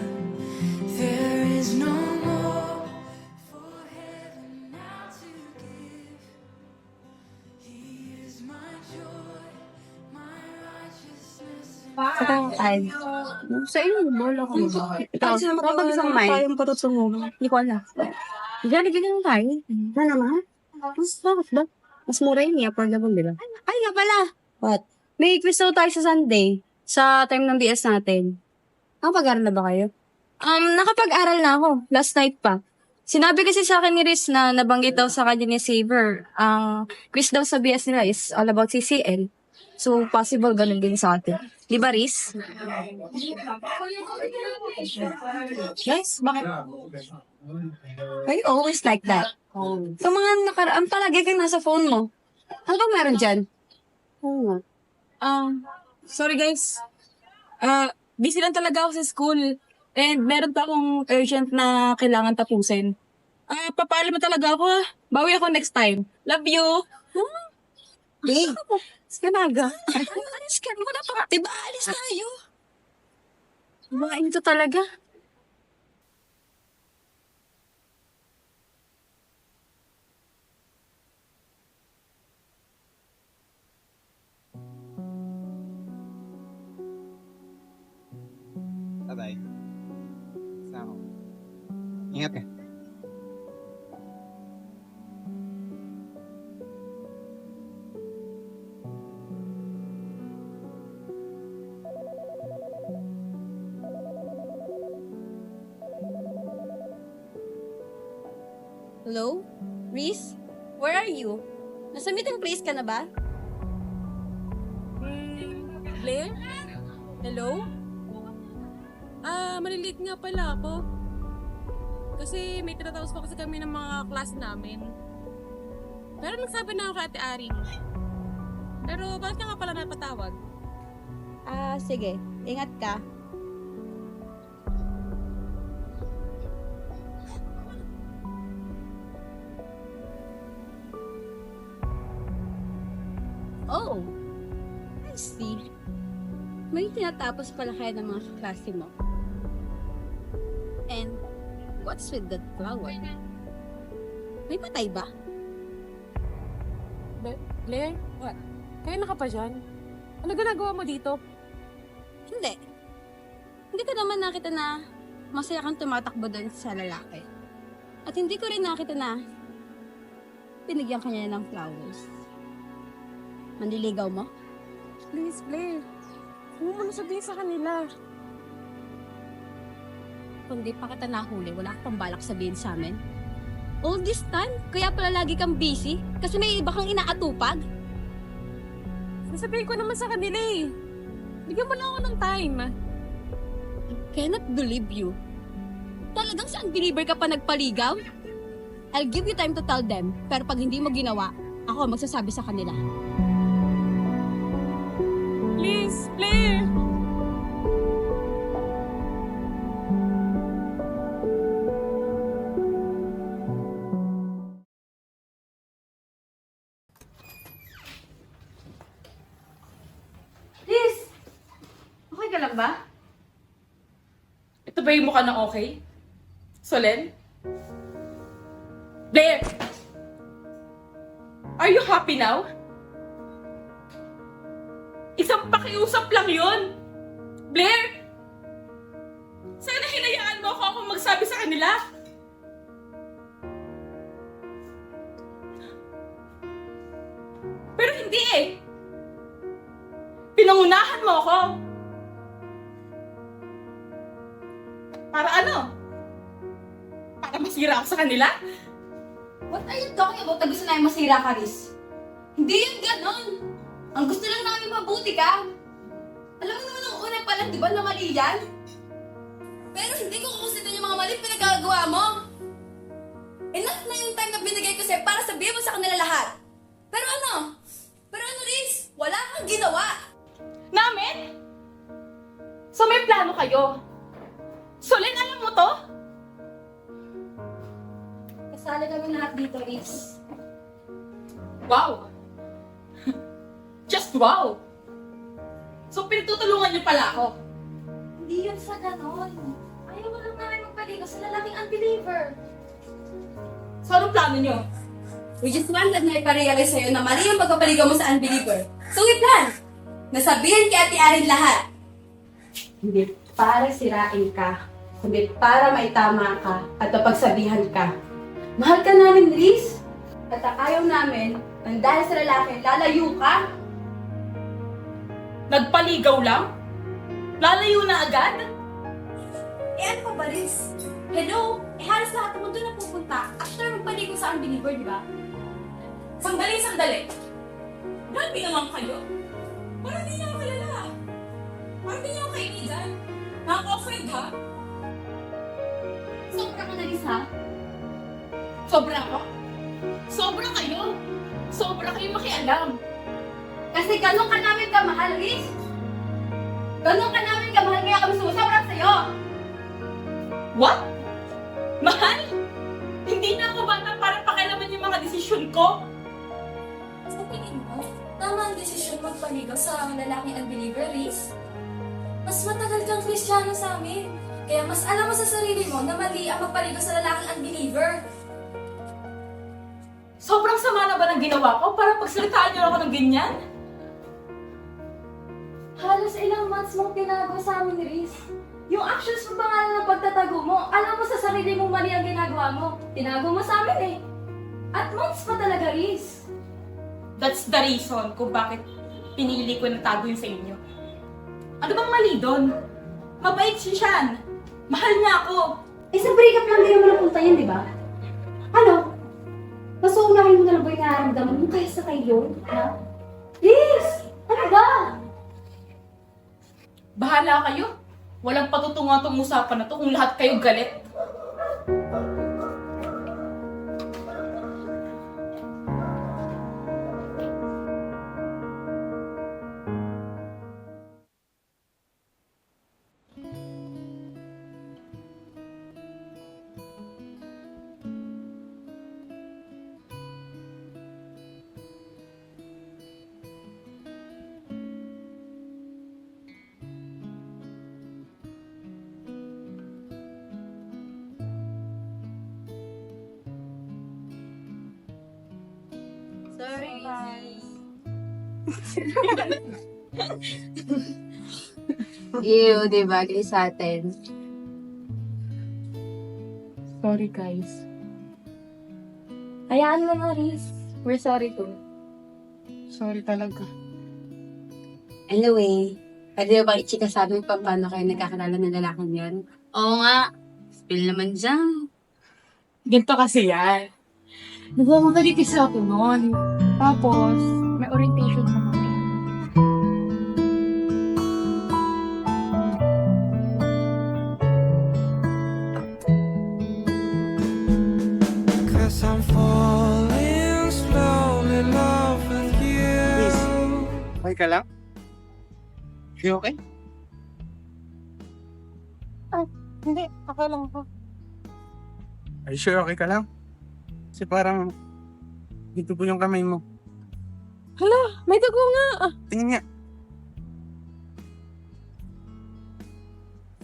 There is no more for heaven now to give. He is my joy, my righteousness. Sa iyo, bola ko. Ikaw, kapag isang may, tayong patutungo. Hindi ko alam. Diyan, ganyan tayo. Na naman? Bakit ba? Mas mura yun, affordable, di ba? Ay, nga pala. What? May quiz daw tayo sa Sunday, sa time ng BS natin. Nakapag-aral na ba kayo? Nakapag-aral na ako. Last night pa. Sinabi kasi sa akin ni Riz na nabanggit daw sa kanya ni Saver. Ang quiz daw sa BS nila is all about CCL. So, possible ganun din sa atin. Di ba, Riz? Yes, bakit? Are you always like that? Sa mga nakaraan, palagi kayo nasa phone mo. Ano ba meron dyan? Sorry guys. Busy lang talaga ako sa school. And meron pa akong urgent na kailangan tapusin. Papaalam mo talaga ako. Bawi ako next time. Love you. Hey, sinaga. Alis ka. Wala pa. Diba, alis tayo. Bain to talaga. Tatay. Sama. Ingat ka. Hello? Reese? Where are you? Nasa meeting place ka na ba? Blair? Hello? Maliliit nga pala ako. Kasi may tinatapos pa kasi kami ng mga class namin. Pero nagsabi na ako kay Ate Aring. Pero bakit ka nga pala napatawag? Sige. Ingat ka. Oh, I see. May tinatapos pala kayo ng mga kaklase mo. And what's with that flower? May patay ba? Blair? What? Kaya na ka pa dyan? Ano ginagawa mo dito? Hindi. Hindi ko naman nakita na masaya kang tumatakbo doon sa lalaki. At hindi ko rin nakita na binigyan ka niya ng flowers. Manliligaw mo? Please, Blair. Huwag mo na sabihin sa kanila. Kung di pa kita nahuli, wala kang balak sabihin sa amin. All this time, kaya pala lagi kang busy? Kasi may iba kang inaatupag? Nasabihin ko naman sa kanila eh. Bigyan mo lang ako ng time. I cannot believe you. Talagang saan believer ka pa nagpaligaw? I'll give you time to tell them, pero pag hindi mo ginawa, ako magsasabi sa kanila. Please, Blair! Liz! Okay ka lang ba? Ito ba yung mukha ng okay? Solen? Blair! Are you happy now? Isang pakiusap lang yun! Blair! Sana hinayaan mo akong magsabi sa kanila. Pero hindi eh! Pinangunahan mo ako! Para ano? Para masira ako sa kanila? What are you talking about? Gusto namin masira ka, Riz. Hindi yun ganon. Ang gusto lang namin mabuti ka. Alam mo naman nung una pa lang, di ba, na mali yan? Pero hindi ko kukusitin yung mga mali pinagagawa mo. time na binigay ko sa'yo para sabihin mo sa kanila lahat. Pero ano, Riz? Wala kang ginawa. Namin? So may plano kayo? Solin, alam mo to? Kasali kami lahat dito, Riz. Wow! Just wow! So pinagtutulungan niyo pala ako? Hindi yun sa ganon. Ayaw mo lang namin magpaligo sa lalaking unbeliever. So anong plano niyo? We just wanted na iparealize sa'yo na mali yung pagpapaligaw mo sa unbeliever. So we plan. Nasabihin kay Ate Arin lahat. Hindi para sirain ka, kundi para maitama ka at mapagsabihan ka. Mahal ka namin, Riz. At ayaw namin, nang dahil sa lalaki, lalayo ka. Nagpaligaw lang? Lalayo na agad? Ano pa ba, Riz? Hello? Halos lahat mo doon na pupunta after magpaligaw sa unbeliever, di ba? Sandali. Grabe naman kayo. Parang di niyo ako kilala. Parang di niyo ako kaibigan. Nakaka-offend, ha? Sobra ka na, Riz, ha? Sobra ako? Sobra kayo? Sobra kayo makialam. Kasi ganun ka namin kamahal, Riz. Ganun ka namin kamahal, kaya kami susobra sa'yo. What? Mahal? Hindi na ako bata para pakialaman yung mga desisyon ko. Sa tingin mo, tama ang desisyon magpaligaw sa lalaking unbeliever, Riz? Mas matagal kang Kristiyano sa amin. Kaya mas alam mo sa sarili mo na mali ang magpaligaw sa lalaking unbeliever. Sobrang sama na ba ng ginawa ko para pagsalitaan niyo ako ng ganyan? Halos ilang months mong tinago sa amin, Riz. Yung actions mo pa nga ng pagtatago mo, alam mo sa sarili mo mali ang ginagawa mo. Tinago mo sa amin eh. At months pa talaga, Riz. That's the reason kung bakit pinili ko na tago yun sa inyo. Ano bang mali doon? Mabait si Shan. Mahal niya ako. Eh, sa breakup lang din mo napunta yan, di ba? Ano? Mas uunahin mo na lang ba yung nararamdaman mo kaysa kayo? Ha? Riz! Ano ba? Bahala kayo. Walang patutungan tong usapan na to kung lahat kayo galit. Sorry, guys. Ew, di ba? Kaya sa atin. Sorry, guys. Hayaan mo na, Riz. We're sorry too. Sorry talaga. Anyway, pwede ba i-chika sa amin pa paano kayo nagkakilala ng lalaking yan? Oo nga. Spill naman dyan. Ganito kasi yan. Nagmamadali kasi ako noon. Tapos, may orientation na kami. Cause I'm falling slowly, love with you. Okay ka lang? You okay? Hindi, okay lang ako. Are you sure okay ka lang? Kasi parang dito po yung kamay mo. Hala, may dugo nga. Tingin nga.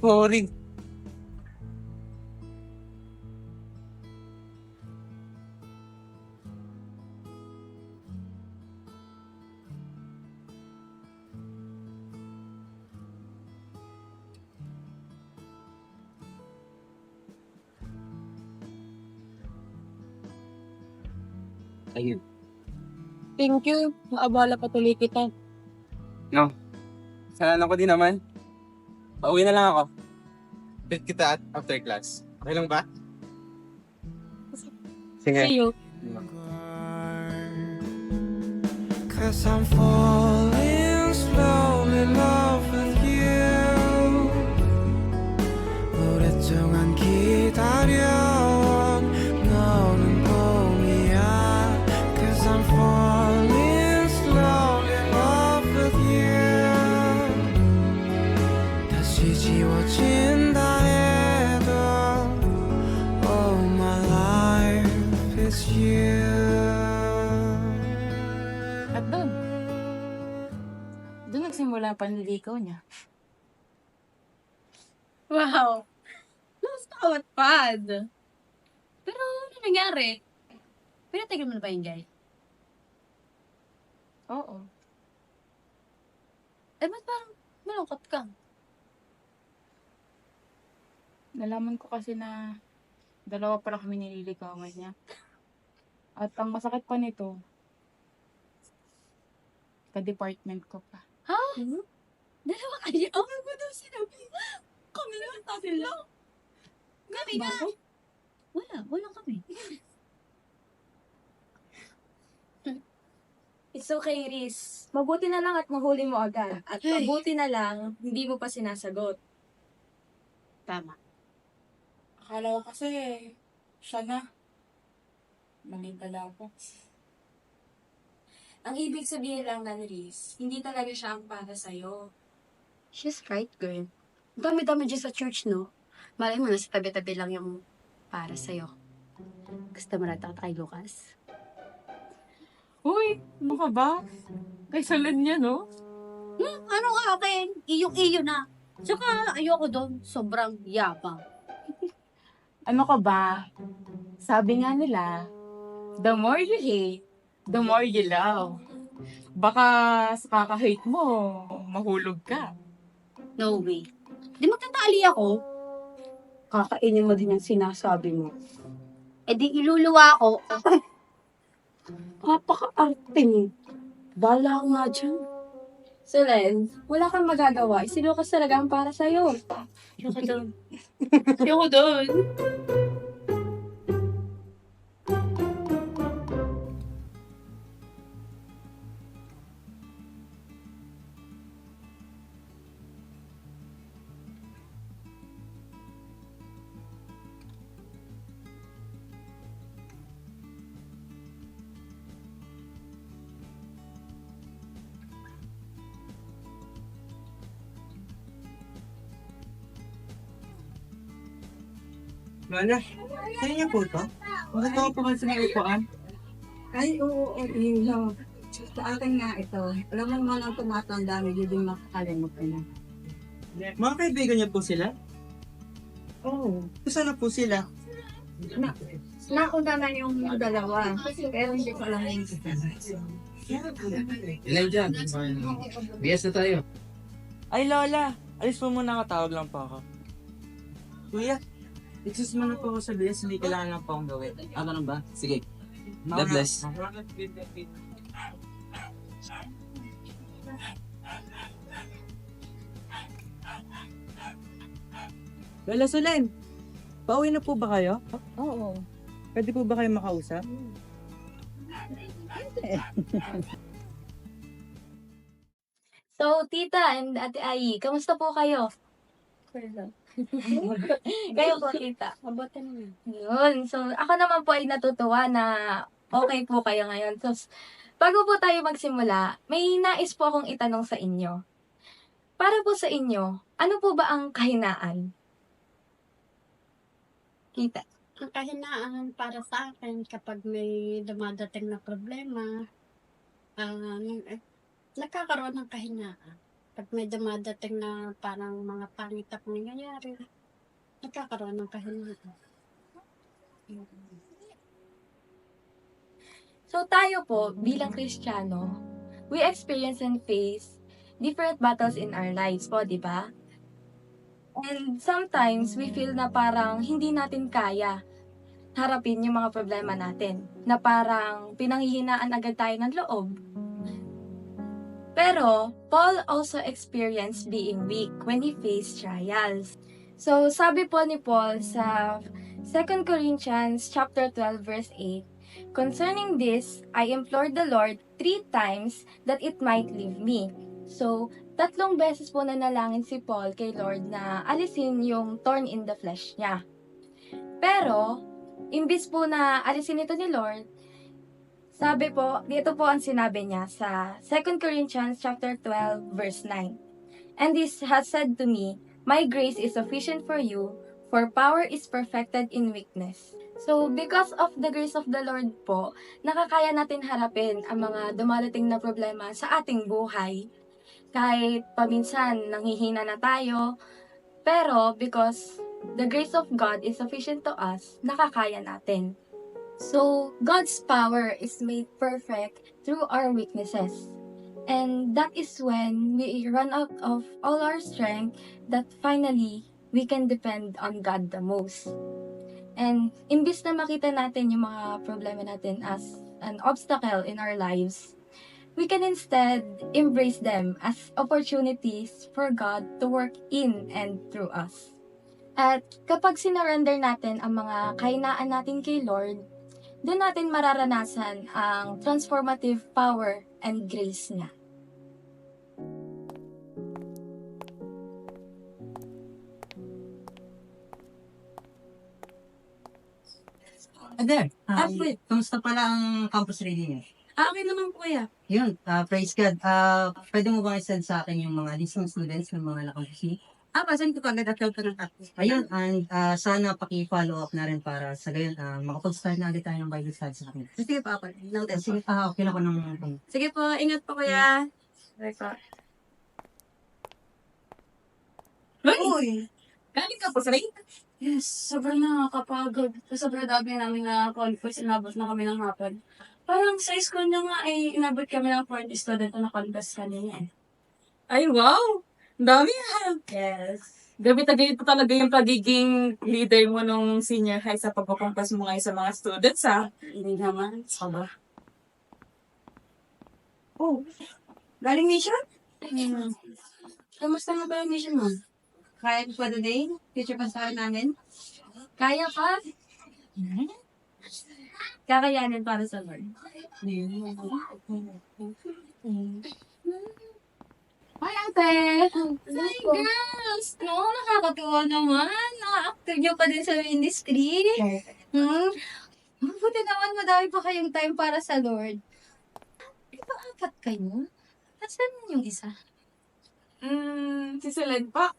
Sorry. Ayun. Thank you. Naabala patuloy kita. No. Kasalanan ko din naman. Pauwi na lang ako. Pick kita at after class. Okay lang ba? Sige. See you. Cause I'm falling slowly, love with you. 오랫동안 기다려온 너는 보고 nagsimula ang panliligaw niya. Wow! Lost pad. Pero ano nangyari? Pinatigil mo na ba yung guy? Oo. Eh, ba't parang malungkot ka? Nalaman ko kasi na dalawa pala kami nililigawan niya. At ang masakit pa nito, ka-department ko pa. Ha? Dalawa kayo? Ako ba daw sinabi? Kami naman tayo lang. Kami na. Wala kami. It's okay, Riz. Mabuti na lang at mahuli mo agad. At mabuti na lang, hindi mo pa sinasagot. Tama. Akala ko kasi, siya na. Mali pala ako. Ang ibig sabihin lang na, Riz, hindi talaga siya ang para sa'yo. She's right, girl. Dami-dami dyan sa church, no? Malay mo, nasa tabi-tabi lang yung para sa'yo. Gusto mo natin kay Lucas? Uy, ano ka ba? Kay salad niya, no? Ano nga akin? Iyong-iyo na. Tsaka ayoko doon. Sobrang yabang. Ano ka ba? Sabi nga nila, the more you hate, the more you love. Baka sa kaka-hate mo, mahulog ka. No way. Di magtatali ako. Kakainin mo din yung sinasabi mo. E di iluluwa ako. Napaka-arte mo. Bala ka nga dyan. So, Len, wala kang magagawa. Si Lucas talaga ang para sa'yo. Ayoko doon. Ayoko doon. Lola, saan niyo po ito? Bakit ako pa sa may upuan? Ay, oo, no. Sa akin nga ito. Alam mo naman ang tumatanda, medyo din makakalimot ka na. Mga kaibigan niyo po sila? Oo. Saan na po sila? Nauna na yung dalawa. Pero hindi ko alam yung isa. Ilan dyan? BS na tayo. Ay, Lola. Alis po muna, katawag lang po ako. Kuya, excuse mo na po ako sa BS, hindi kailangan lang po akong gawin. Ganun ba? Sige. God bless. Lola Solen, pauwi na po ba kayo? Oo. Pwede po ba kayo makausap? So, Tita and Ate Ai, kamusta po kayo? Kayo po, Tita. Mabuti naman. Yun. So, ako naman po ay natutuwa na okay po kayo ngayon. So, bago po tayo magsimula, may nais po akong itanong sa inyo. Para po sa inyo, ano po ba ang kahinaan? Kita. Ang kahinaan para sa akin kapag may dumadating na problema, nagkakaroon ng kahinaan. Pag may dumadating na parang mga pangit na nangyayari, nagkakaroon ng kahinaan. So tayo po, bilang Kristiyano, we experience and face different battles in our lives po, di ba? And sometimes, we feel na parang hindi natin kaya harapin yung mga problema natin. Na parang pinanghihinaan agad tayo ng loob. Pero, Paul also experienced being weak when he faced trials. So, sabi po ni Paul sa 2 Corinthians chapter 12 verse 8, "Concerning this, I implored the Lord 3 times that it might leave me." So, 3 beses po nanalangin si Paul kay Lord na alisin yung thorn in the flesh niya. Pero, imbis po na alisin ito ni Lord, sabi po, dito po ang sinabi niya sa 2 Corinthians chapter 12 verse 9. "And this has said to me, my grace is sufficient for you, for power is perfected in weakness." So, because of the grace of the Lord po, nakakaya natin harapin ang mga dumarating na problema sa ating buhay. Kahit paminsan nanghihina na tayo, pero because the grace of God is sufficient to us, nakakaya natin. So, God's power is made perfect through our weaknesses. And that is when we run out of all our strength that finally we can depend on God the most. And imbis na makita natin yung mga problema natin as an obstacle in our lives, we can instead embrace them as opportunities for God to work in and through us. At kapag sinurrender natin ang mga kahinaan natin kay Lord, doon natin mararanasan ang transformative power and grace niya. There, kamusta pala ang campus reading niyo? Okay naman po kuya. Yun, praise God. Pwede mo bang i-send sa akin yung mga list ng students ng mga nakampusi? Pasan ko kagad at ng app. Ayun, and sana paki-follow up na rin para sa gayon, makapag-start na ulit tayo ng Bible study sa akin. Sige pa ako. Noted Sige, okay na ko ng... Sige po, ingat po kuya. Sige po. Uy! Galing ka po sa rin? Yes, sobrang nakakapagod. Sobrang dami namin na conference, inabot na kami ng hapon. Parang sa school nyo nga ay inabot kami ng 40 student na conference kanina. Ay, wow! Ang dami ha! Yes. Gabi-tagay po talaga yung pagiging leader mo nung senior high sa pagpakumpas mo ngayon sa mga students ha. Hindi naman. Sobra. Oh, galing mission? Kamusta nga ba yung mission mo? Kaya pa today? Future pa sa namin? Kaya pa? Kakayanin para sa Lord. Hi, ate! Hi, girls! No, nakakatuwa naman. Naka-active nyo pa din sa ministry. Mabuti naman madami pa kayong time para sa Lord. Ito, 4 kayo? Nasaan yung isa? Si Selen pa.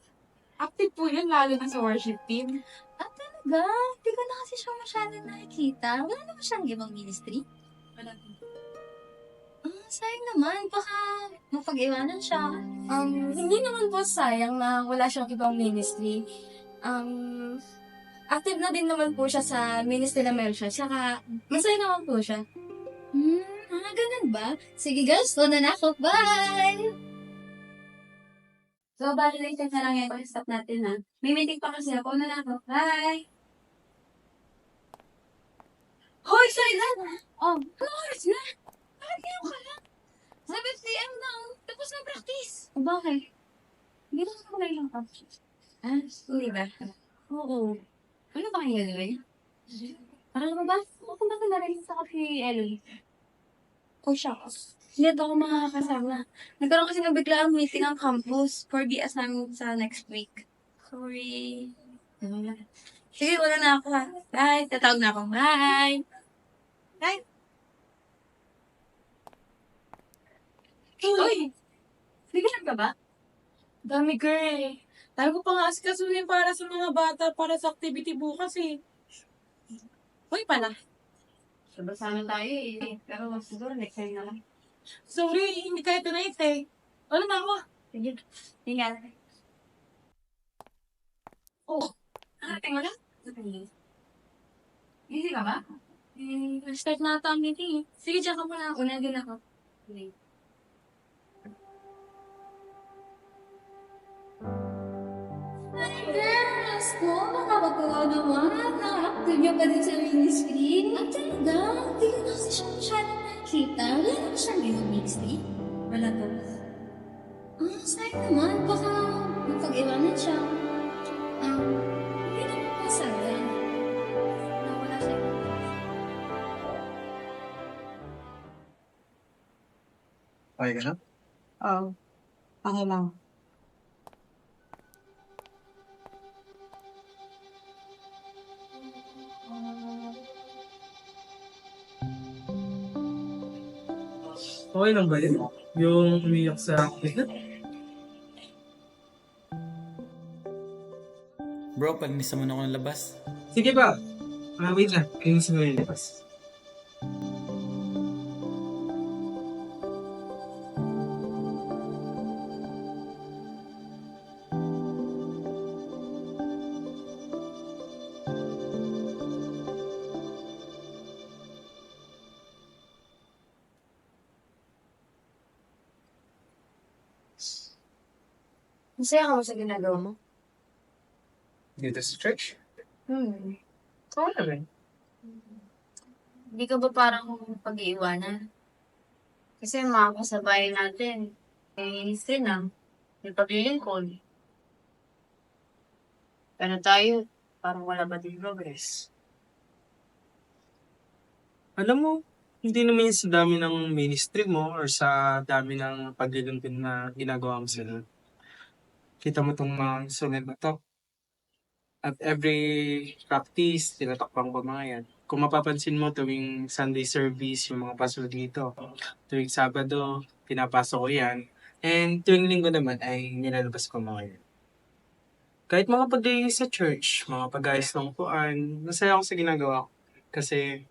Active po yun, lalo na sa worship team. Talaga? Hindi ko na kasi siya masyadong nakikita. Wala naman siyang ibang ministry. Wala. Sayang naman. Baka mapag-iwanan siya. Hindi naman po sayang na wala siyang ibang ministry. Active na din naman po siya sa ministry na meron siya. Saka, masaya naman po siya. Ganun ba? Sige guys, una na ako. Bye! So, bali later na lang yan kung stop natin ha. May meeting pa kasi ako. Una na ako. Bye! Hoy, sorry na! Ano oras na? Bakit ngayon ka lang? 7 p.m. na. Tapos na practice. Bakit? Hindi na ako ngayon practice. Hindi ba? Oo. Ano ba kayo gagawin? Parang ba? Kung bakit narinig sa kay Ellie? Oh, shucks. Hindi ako makakasama. Nagkaroon kasi ng biglaang meeting ang campus for BS namin sa next week. Sorry. Sige, wala na ako ha. Bye. Tatawag na ako. Bye. Bye. Uy! Bigyan ka ba? Dami girl. Tayo ko pa nga asikasuhin para sa mga bata para sa activity bukas eh. Uy, pala. Sabasama tayo eh. Pero siguro next time na lang. Sorry, hindi kayo tonight eh. Ano na ako? Sige. Ingat. Oh. Tingnan lang. Easy ka ba? Start na ata ang meeting eh. Sige, dyan ka muna. Una din ako. Hi, girls! No, nakakatawa naman. Na-active niyo pa din sa ministry. Talaga? Hindi ko na kasi siya masyadong nakikita. Wala naman siyang ibang ministry. Wala to. Sayang naman. Baka mapag-iwanan siya. Hindi naman po sayang. Nawala siya. Okay ka na? Oo. Okay lang. Okay lang ba yun? Yung umiyak sa akin? Bro, pag nisa mo na ako ng labas. Sige ba? Wait lang. Ayun sa mga labas. Masaya ka mo sa ginagawa mo? Dito sa church? Oo naman. Hindi ka ba parang pag-iiwanan? Kasi yung mga kasabay natin, ministry na, may paglilingkod. Pero tayo, parang wala ba din progress? Alam mo, hindi naman yun sa dami ng ministry mo or sa dami ng paglilingkod na ginagawa mo sila. Kita mo itong mga instrument na to. At every practice, tinatakpang ko mga yan. Kung mapapansin mo tuwing Sunday service, yung mga pastor dito. Tuwing Sabado, pinapasok ko yan. And tuwing linggo naman ay nilalabas ko mga yan. Kahit mga paglilinis sa church, mga pag-ayos ng upuan, masaya ako sa ginagawa ko. Kasi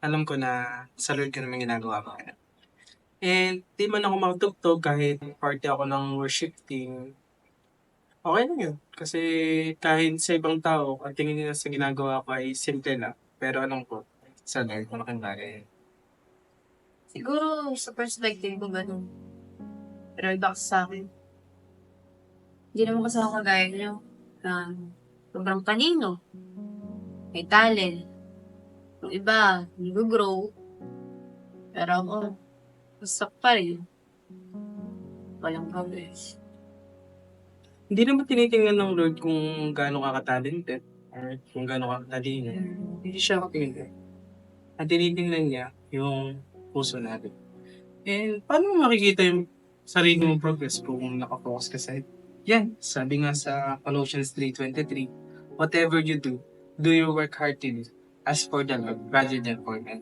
alam ko na sa Lord ko naman ginagawa ko. And di man ako magtugtog kahit party ako ng worship team, okay lang yun. Kasi kahit sa ibang tao, ang tingin nila sa ginagawa ko ay simple lang. Pero alam ko, sa Lord, malaking bagay. Siguro sa perspective ko ganun. Pero iba kasi sa akin. Hindi naman kasi ako kagaya niyo na sobrang kanino. May talent. Yung iba, nag-grow. Pero ako, gusto pa rin. Walang progress. Hindi naman tinitingnan ng Lord kung gaano ka ka-talented or kung gaano ka katalino. Hindi siya katingin. Ang tinitingnan niya yung puso natin. And paano mo makikita yung sarili mong progress kung nakafocus ka sa yan, sabi nga sa Colossians 3:23, whatever you do your work heartily as for the Lord rather than for men.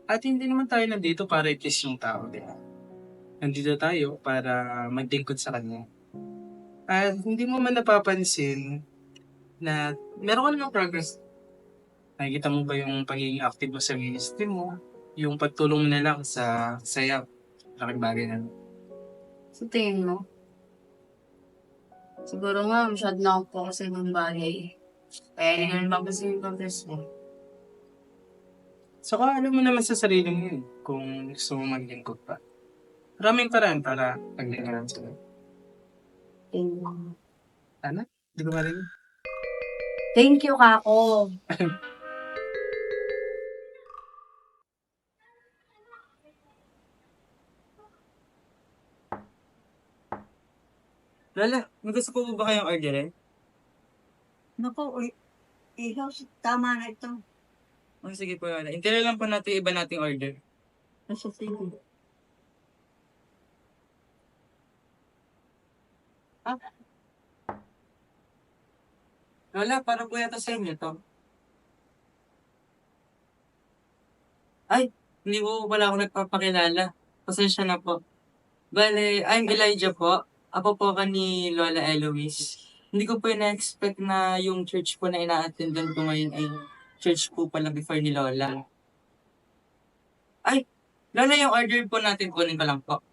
At hindi naman tayo nandito para i-please yung tao, di ba? Nandito tayo para magtingkod sa Kanya. At hindi mo man napapansin na meron ka namang progress. Nakikita mo ba yung pagiging active mo sa ministry mo? Yung pagtulong mo na lang sa sayap. Laking bagay na. Sa tingin mo? Siguro nga, masyado na ako focus sa ibang bagay. Kaya hindi naman mapapansin yung progress mo. Saka alam mo naman sa sarili mo yun kung gusto mo maglingkod pa. Maraming paraan para paglingkuran sila. Ano? Hindi ko marinig. Thank you, Kako. Lola, may gusto po ba kayong orderin? Naku, ihaw, tama na ito. Oh, sige po, Lola. Intira lang po natin yung iba nating order. Nasa sige. Lola, para po yata sa inyo to. Ay, hindi po pala ako nagpapakilala. Pasensya na po. Bale, I'm Elijah po. Ako po ka ni Lola Eloise. Hindi ko po na-expect na yung church po na ina-attendan ko ngayon ay church po pala before ni Lola. Ay, Lola, yung order po natin, kunin ko lang po.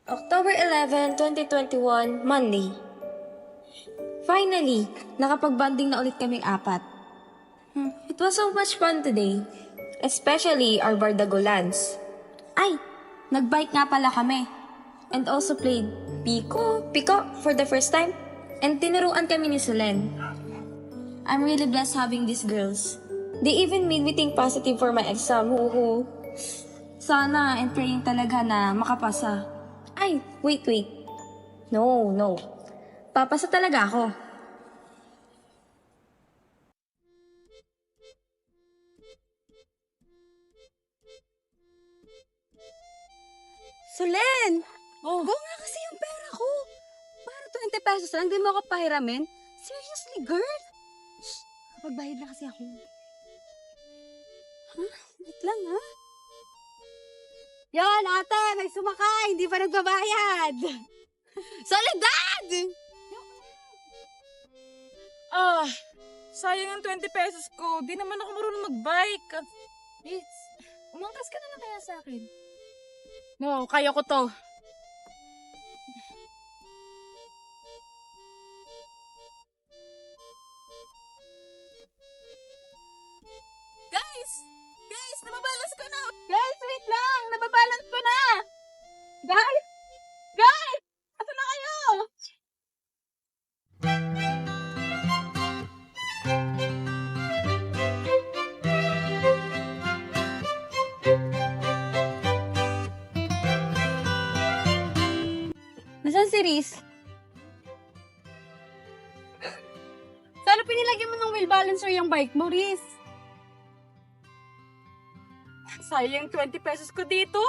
October 11, 2021, Monday. Finally, nakapag-bonding na ulit kaming apat. It was so much fun today. Especially our Bardagolans. Ay, nag-bike nga pala kami. And also played Pico for the first time. And tinuruan kami ni Solen. I'm really blessed having these girls. They even made me think positive for my exam. Sana and praying talaga na makapasa. Ay, wait. No. Papasa talaga ako. Solen! Oh. Go nga kasi yung pera ko. Para 20 pesos lang, di mo ako pahiramin? Seriously, girl? Shh, kapagbayad na kasi ako. Wait lang, ha? Yan, ate, may sumakay, hindi pa nagbabayad. Soledad! Sayang ang 20 pesos ko. Di naman ako marunong mag-bike. Please, umangkas ka na lang kaya sa akin. No, kaya ko to. Guys! Nababalance ko na! Guys, wait lang! Nababalance si Riz? Sana pinilagyan mo ng wheel balancer yung bike mo, Riz. Sayang 20 pesos ko dito.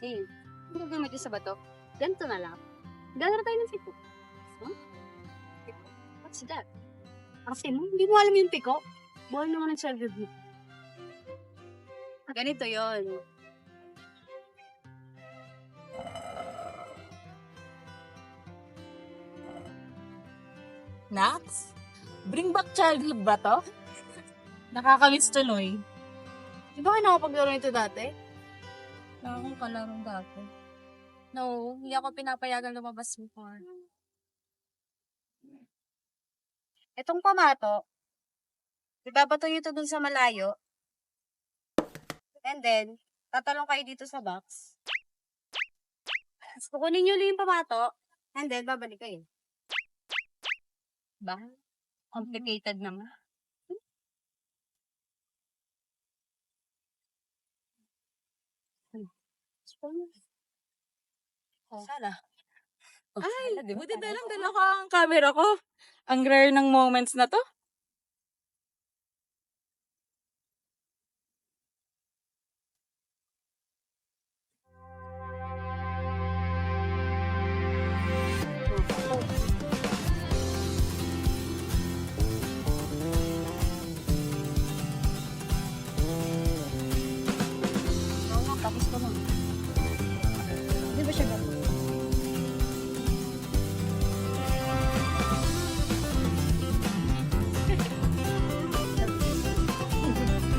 Hey, hindi ka gamit sa bato. Ganito na lang. Gano'n tayo ng piko. Huh? Piko? What's that? Kasi mo, hindi mo alam yung piko? Bawal naman ang child review. Ganito yon. Nax? Bring back childhood ba to? Nakakamiss tuloy. Di ba kayo nakapaglaro nito dati? Wala akong kalarong dati. No, hindi ako pinapayagan lumabas before. Itong pamato, ibabato nyo ito dun sa malayo. And then, tatalong kayo dito sa box. Kukunin nyo lang yung pamato, and then babalik kayo. Ba? Complicated naman. Sana. Ay, buti dalang-dala ko ang camera ko. Ang rare ng moments na to. Oo nga, tapos ko na. Di ba siya gato?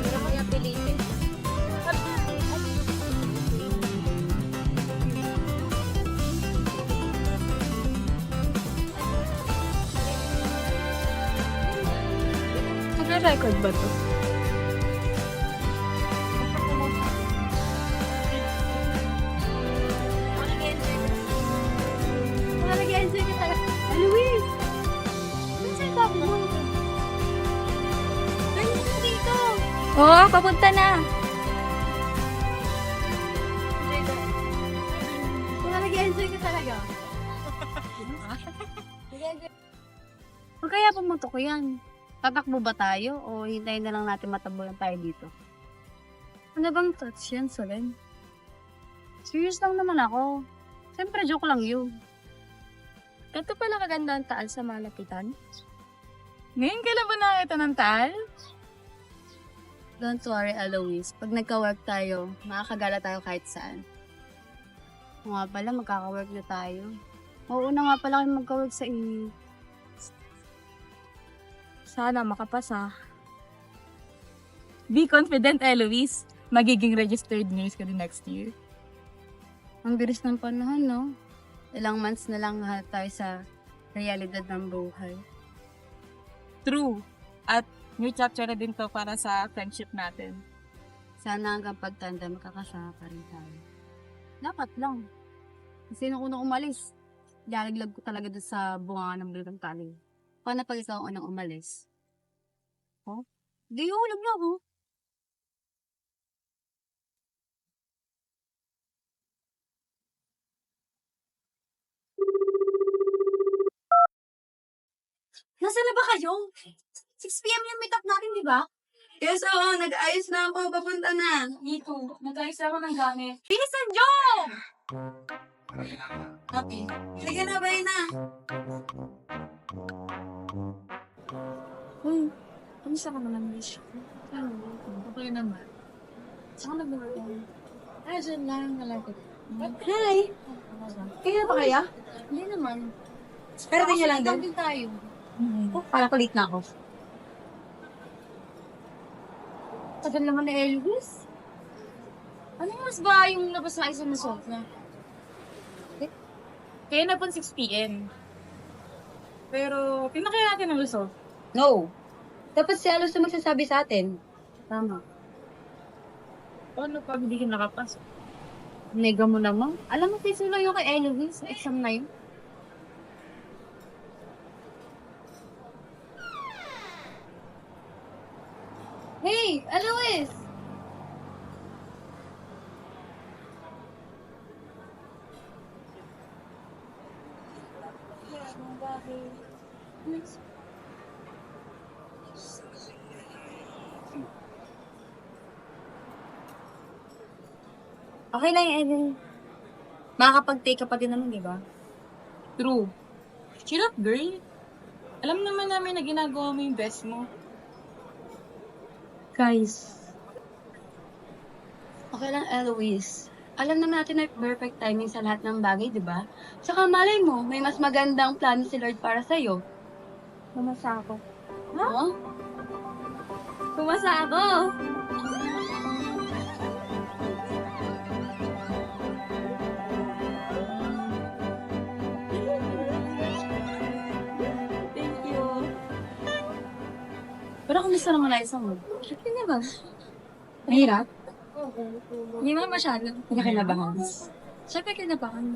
Pero kaya pilitin. Nag-record ba to? Nag-enjoy ka talaga. Luis! Ano sa'yo sabi mo? Ganyan ka dito. Oo, papunta na. Kung nag-enjoy ka talaga. Huwag kaya pumunto ko yan. Tatakbo ba tayo o hintayin na lang natin matabulan tayo dito? Ano bang touch yan, Solen? Serious lang naman ako. Siyempre, joke lang yun. Ito pala kaganda ang taal sa malapitan. Ngayon ka lang ba nakita ng taal? Don't worry, Alois. Pag nagka-work tayo, makakagala tayo kahit saan. O nga pala, magkaka-work na tayo. Mauuna nga pala kayo magka-work sa inyo. Sana makapasa. Be confident, Eloise. Magiging registered nurse ka din next year. Ang bilis ng panahon, no? Ilang months na lang tayo sa realidad ng buhay. True. At new chapter na din to para sa friendship natin. Sana hanggang pagtanda makakasama pa rin tayo. Dapat lang. Kasi nung unang umalis, lalaglag ko talaga doon sa bunga ng bulong tali. Paano pag ikaw unang umalis? Oh? Di hulog na ako. Nasaan na ba kayo? 6 p.m. yung meet up natin, di ba? Yes, oo. Nag-ayos na ako. Papunta na. Dito. Nag-ayos ako ng gamit. Bilisan, Jong! Happy. Sige na, bye na. Kamusta ka naman, Mish? Okay naman. Saan ka nag-work? Dyan lang, nalapit. Hi! Kaya pa kaya? Hindi naman. Pero din niya lang din. Din tayo. Oh, parang kulit na ako. Tagal naman ni Elvis. Ano mas ba yung labas na isang nasot na? Kaya na po 6 p.m. Pero, tingnan kaya natin ang result. No. Dapat si Alos na magsasabi sa atin. Tama. Paano pag hindi ka nakapasok? Nega mo naman. Alam mo, face lang yung kay Elvis sa exam na yun. Hey, Eloise! Okay lang yan. Makakapag-take ka pa din naman, di ba? True. Chill up, girl. Alam naman namin na ginagawa mo yung best mo. Guys. Okay lang, Eloise. Alam naman natin na perfect timing sa lahat ng bagay, di ba? Tsaka malay mo, may mas magandang plano si Lord para sa'yo. Pumasa ako. Ha? Pumasa ako! Thank you. Pero kumusta naman na isang mo? Siyempre naman. Mahirap? Hindi naman masyado. Nakinabahan. Siyempre kinabahan.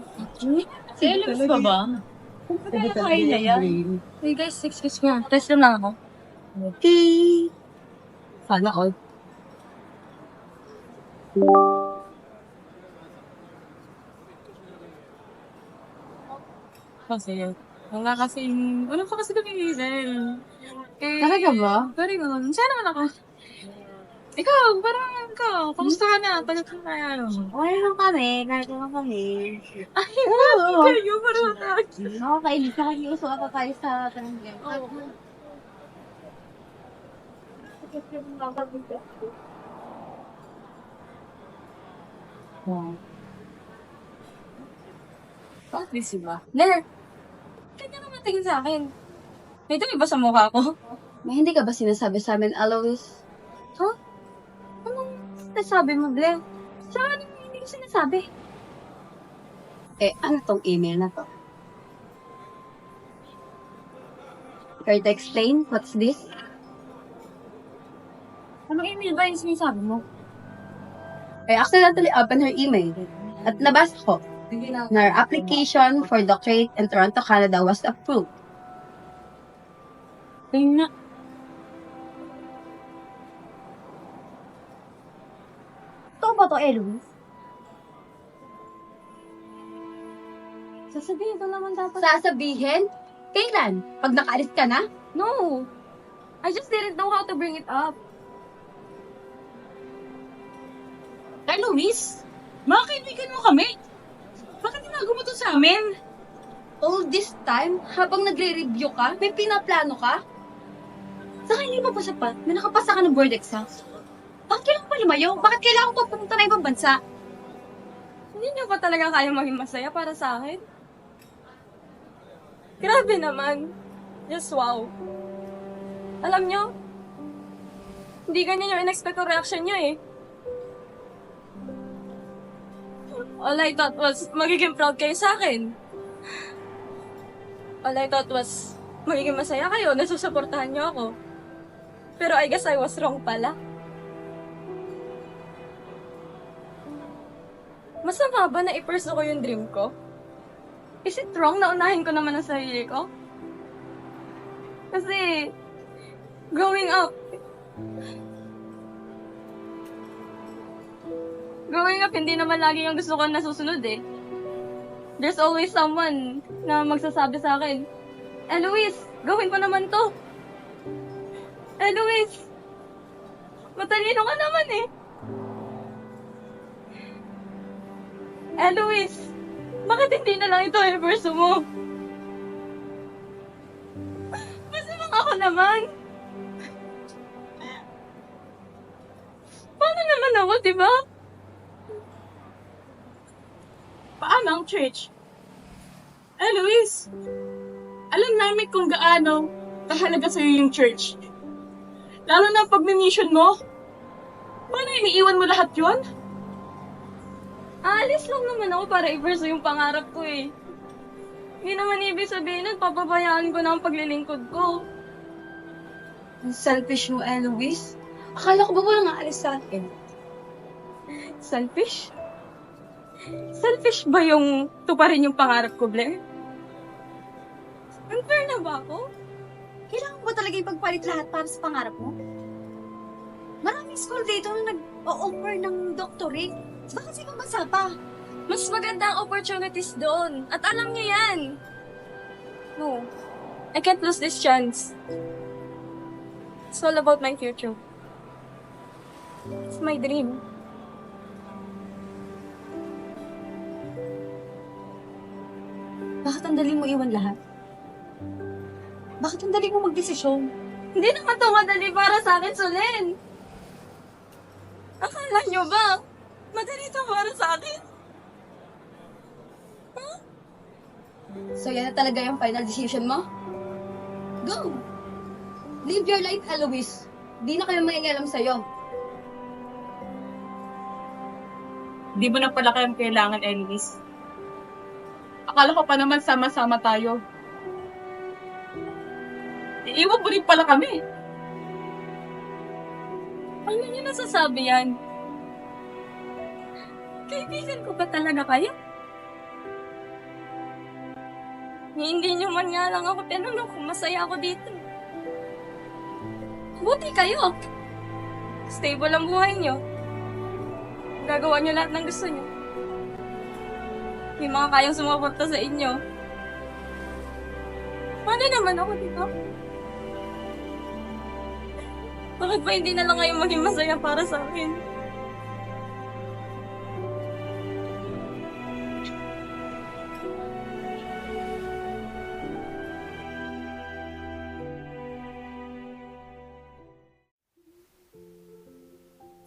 Si Eloise pa ba? Kaya kaya niya yan. Hey guys, excuse me. Test lang ako. Okay. Sana all. Kasi, wala kasing, wala pa kasi kami Hazel. Talaga ba? Pero yun, siya naman ako. Ikaw, parang ikaw, kamusta ka na? Tagal ka na yan. Okay lang kami. Kahit lang kami. Ay, kayo, parang Okay, hindi ka kiuso ako tayo sa tanong. Wow. Bakit busy ba? Ner! Bakit ka naman tingin sa akin? May dumi ba sa mukha ko? May hindi ka ba sinasabi sa amin, Alois? Huh? Anong sinasabi mo, Blair? Saan hindi ko sinasabi? Ano tong email na to? Care to explain? What's this? Anong email ba yung sinasabi mo? I accidentally opened her email at nabasa ko na her application for doctorate in Toronto, Canada was approved. Ayun na. Totoo ba to, Eloise? Sasabihin ko naman dapat. Sasabihin? Kailan? Pag nakaalis ka na? No. I just didn't know how to bring it up. Eloise? Mga kaibigan mo kami. Bakit tinago mo to sa amin? All this time, habang nagre-review ka, may pinaplano ka? Saka hindi mo pa sapat, may nakapasa ka ng board exam. Bakit kailangan pa lumayo? Bakit kailangan ko pumunta na ibang bansa? Hindi niyo pa talaga kaya maging masaya para sa akin? Grabe naman. Just wow. Alam niyo, hindi ganyan yung in-expect ko reaction niyo eh. All I thought was, magiging proud kayo sa akin. All I thought was, magiging masaya kayo, nasusuportahan niyo ako. Pero I guess I was wrong pala. Masama ba na i-pursue ko yung dream ko? Is it wrong na unahin ko naman ang sarili ko? Kasi, growing up, hindi naman lagi yung gusto ko nasusunod eh. There's always someone na magsasabi sa akin, Eloise, gawin ko naman to. Eloise, matalino ka naman eh. Eloise, bakit hindi na lang ito i-pursue mo? Masama ako naman. Paano naman ako, diba? Paano ang church? Eloise, alam namin kung gaano kahalaga sa'yo yung church. Lalo na pag mission mo. Paano iniiwan mo lahat yun? Aalis lang naman ako para i-pursue yung pangarap ko eh. Hindi naman ibig sabihin nun, papabayaan ko na ang paglilingkod ko. Ang selfish mo, Eloise. Akala ko ba walang aalis sa akin? Selfish? Selfish ba yung tuparin yung pangarap ko, Blair? Unfair na ba ako? Kailangan mo ba talaga ipagpalit lahat para sa pangarap mo? Maraming school dito na nag-o-offer ng doctorate. Bakit sa ibang bansa pa? Mas maganda ang opportunities doon. At alam niyo yan. No. I can't lose this chance. It's all about my future. It's my dream. Bakit ang dali mo iwan lahat? Bakit ang dali mo magdesisyon? Hindi naman to madali para sa akin, Solen. Akala nyo ba? Madali to para sa akin? So yan na talaga yung final decision mo? Go! Live your life, Eloise. Di na kayo mangingialam sa'yo. Di mo na pala kayang kailangan, Eloise. Akala ko pa naman sama-sama tayo. Iiwan mo rin pala kami. Paano niyo nasasabi yan? Kaibigan ko ba talaga kayo? Hindi niyo man nga lang ako tinanong kung masaya ako dito. Buti kayo. Stable ang buhay niyo. Gagawa niyo lahat ng gusto niyo. May mga kayang sumuporta sa inyo. Paano naman ako dito? Bakit ba hindi na lang kayo maging masaya para sa akin?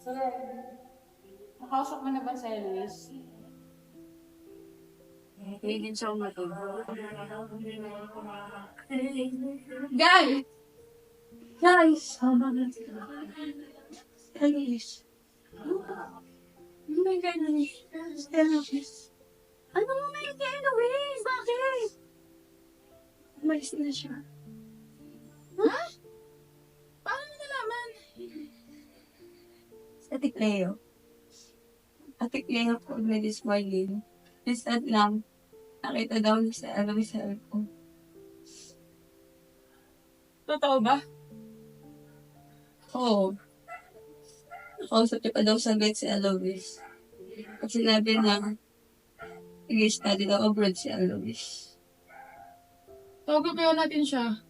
Sir, nakausap mo na ba si Eloise? Hindi din siya umatog. Guys! Guys! Eloise. Oh my God, Eloise. Ano mo may kay Eloise? Bakit? Umalis na siya. Ha? Paano mo nalaman? Ate Cleo. Ate Cleo po na this morning. Lisad lang. Nakita daw niya sa Eloise sa cellphone. Totoo ba? Oo. Nakausap niya pa daw sa bed si Eloise. At sinabi na nag-study daw abroad si Eloise. Tawagan kaya natin siya.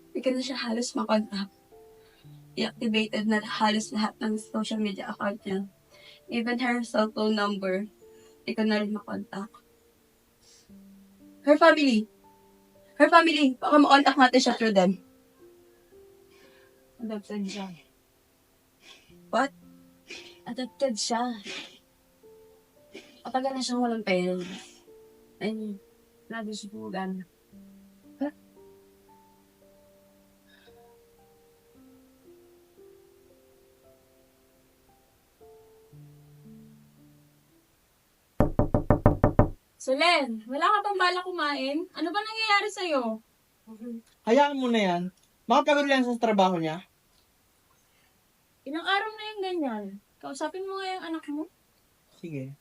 Hindi ka na siya halos makontak. I-activated na halos lahat ng social media account niya. Even her cell phone number, hindi ka na rin makontak. Her family. Baka makontak natin siya through them. Adopted siya. What? Adopted siya. Matagal na siyang walang parents. And, nadisubugan. Solen, wala ka bang balak kumain? Ano ba nangyayari sa'yo? Hayaan mo na yan. Makapagod lang sa trabaho niya. Ilang araw na yung ganyan. Kausapin mo nga yung anak mo. Sige.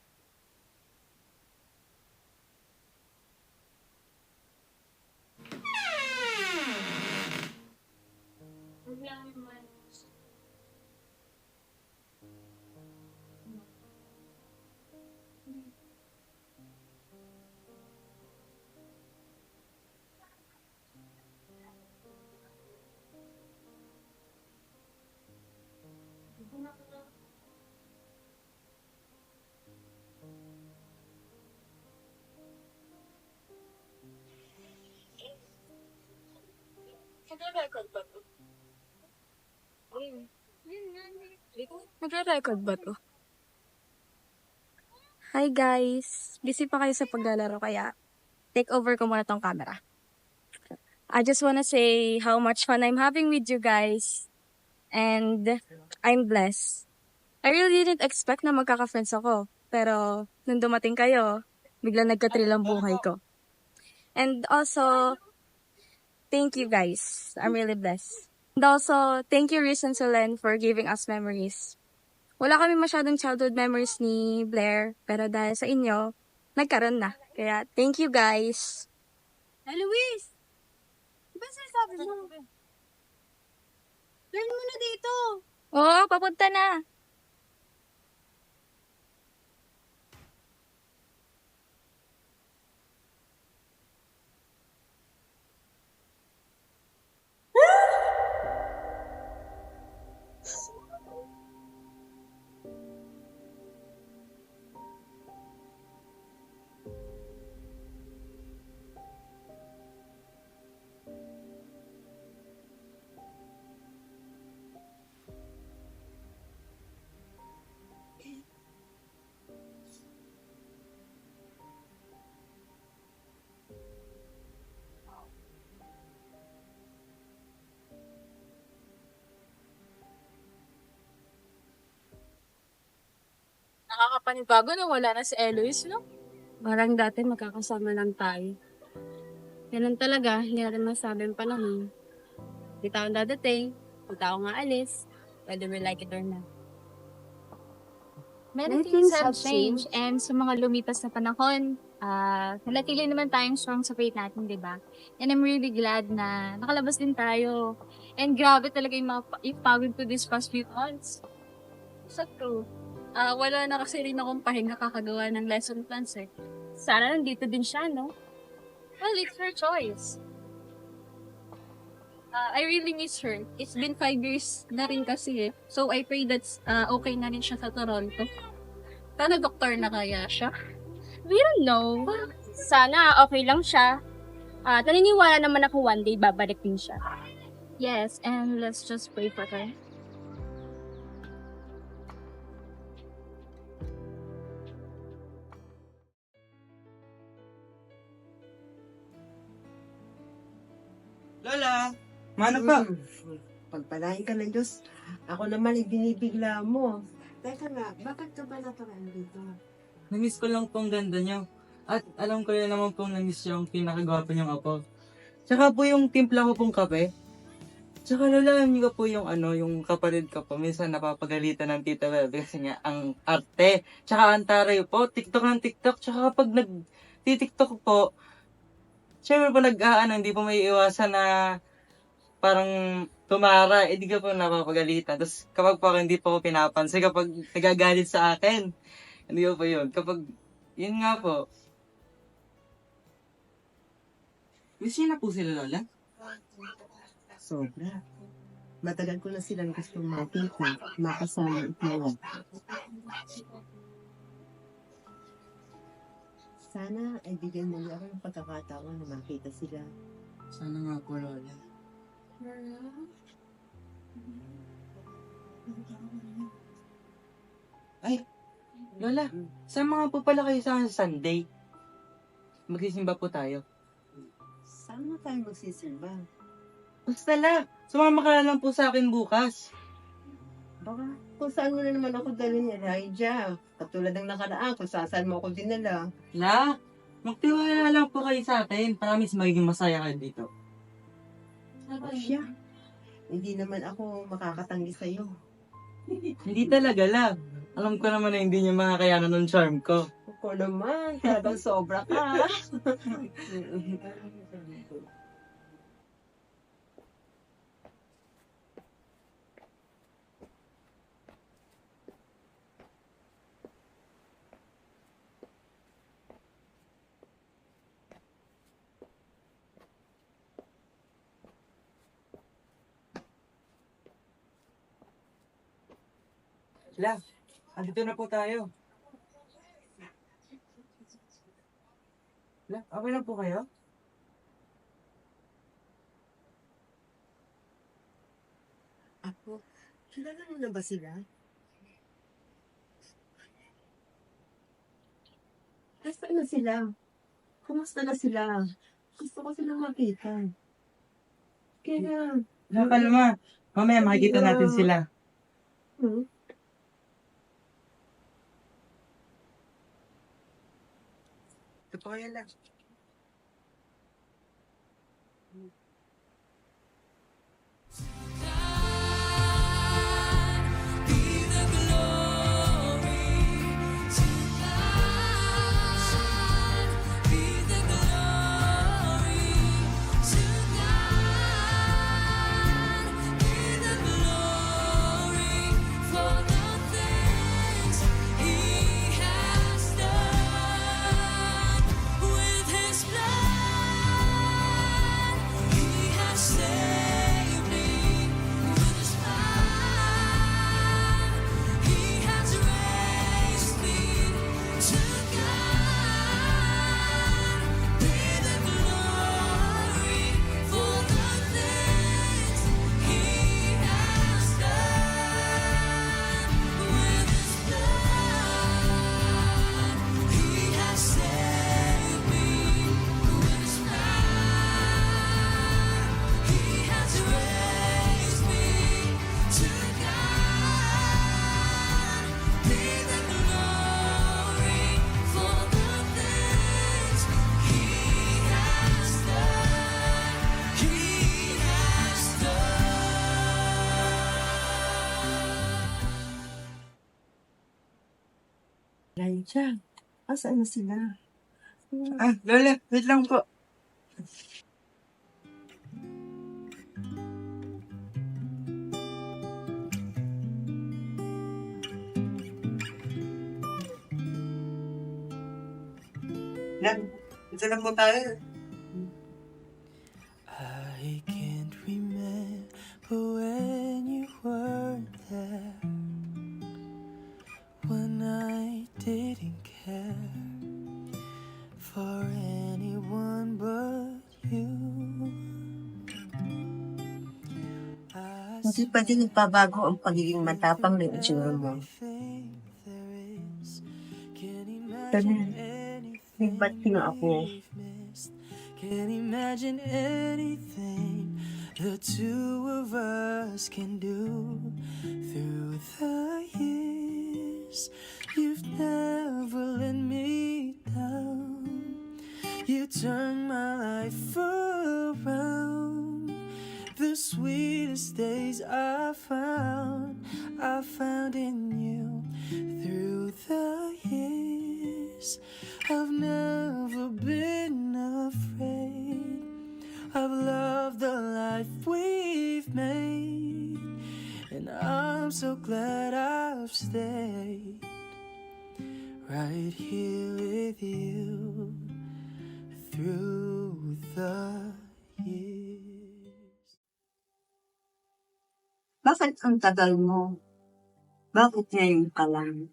Nagre-record ba to? Nagre-record ba to? Hi guys! Busy pa kayo sa paglalaro kaya take over ko muna tong camera. I just wanna say how much fun I'm having with you guys. And I'm blessed. I really didn't expect na magkaka-friends ako. Pero nung dumating kayo, biglang nagka-thrill ang buhay ko. And also, thank you guys. I'm really blessed. And also, thank you Riz and Solen for giving us memories. Wala kami masyadong childhood memories ni Blair, pero dahil sa inyo, nagkaroon na. Kaya, thank you guys. Eloise! Diba sinasabi mo? Learn mo na dito! Oo, papunta na. panibago na wala na si Eloise, no? Parang dati magkakasama lang tayo. Ganun talaga, hindi natin masabi ang panahon. Di tayo dadating, di tayo nga alis, whether we like it or not. Many things have changed and sa mga lumipas na panahon, nanatili naman tayong strong sa faith natin, di ba? And I'm really glad na nakalabas din tayo. And grabe talaga yung pagod ko this past few months. So true. Wala na kasi rin akong pahinga kakagawa ng lesson plans eh. Sana nandito din siya, no? Well, it's her choice. I really miss her. It's been 5 years na rin kasi eh. So I pray that's okay na rin siya sa Toronto. Sana doktor na kaya siya. We don't know. Sana okay lang siya. Naniniwala naman ako one day babalik din siya. Yes, and let's just pray for her. Lola! Mano pa? Pagpalain ka ng Diyos. Ako naman ay binibigla mo. Teka nga, bakit ka ba natural dito? Namiss ko lang pong ganda niyo. At alam ko rin naman pong namiss yung pinakagwapo niyong apo. Tsaka po yung timpla ko pong kape. Tsaka Lola, alam niyo po yung yung kapatid ko po. Minsan napapagalitan ng Tita Bebe kasi nga ang arte. Tsaka ang taray po, TikTok ng TikTok. Tsaka kapag nag-TikTok po, syempre po hindi po may iwasan na parang tumara, di ka po napapagalitan. Tapos kapag po hindi po ako pinapansin, kapag nagagalit sa akin, hindi po yun. Kapag, yun nga po. Miss niyo na po sila, Lola? Sobra. Matagal ko na silang gusto makita, makasama at mawag. Sana ay bigyan mo niya ako ng pagkakataon na makita sila. Sana nga po, Lola. Ay, Lola, saan mga po pala kayo sa Sunday? Magsisimba po tayo. Saan na tayo magsisimba? Basta la, sumama ka na lang po sa akin bukas. Baka kung saan mo na naman ako dalhin ni Elijah. Katulad ng nakaraan, kung saan mo ako dinala. La, magtiwala lang po kayo sa akin. Promise magiging masaya kayo dito. Siya, hindi naman ako makakatanggi sa'yo. Hindi talaga, la. Alam ko naman na hindi niya makakayanan ng charm ko. Ako naman, talagang sobra ka. La, andito na po tayo. La, okay na po kayo? Ako, kilala mo na ba sila? Nasaan na sila? Kumusta na sila? Gusto ko silang makita. Kaya... La, kalma. Mamaya makikita natin sila. Ito po kaya lang. With his blood Elijah, asaan na sila? Ah, Lola, wait lang po. Ito lang po tayo. I can't remember when you were there, when I didn't care for anyone but you. Hindi pa din nagbabago ang pagiging matapang ng itsura mo. Sabi, ba't ako? Can't imagine anything the two of us can do through the years. You've never let me down. You turned my life around. The sweetest days I found in you through the years. I've never been afraid. I've loved the life we've made, and I'm so glad I've stayed right here with you through the years. Bakit ang tagal mo? Bakit ngayon ka lang?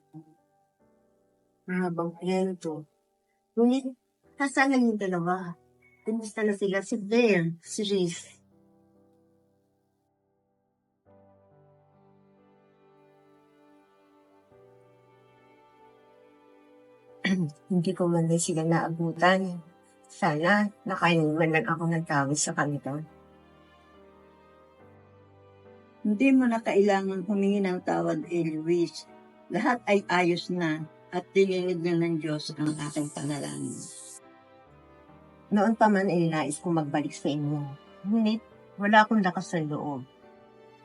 Mahabang kwento. Ngunit, nasaan na yung dalawa? Kumusta na sila si Blair, si Reese? Hindi ko man din sila naabutan. Sana, nakainin man lang ako ng tawag sa kanila. Hindi mo na kailangan humingi ng tawad, Luis. Lahat ay ayos na at dininig na ng Diyos ang aking panalangin. Noon pa man ay nais kong magbalik sa inyo. Ngunit wala akong lakas sa loob.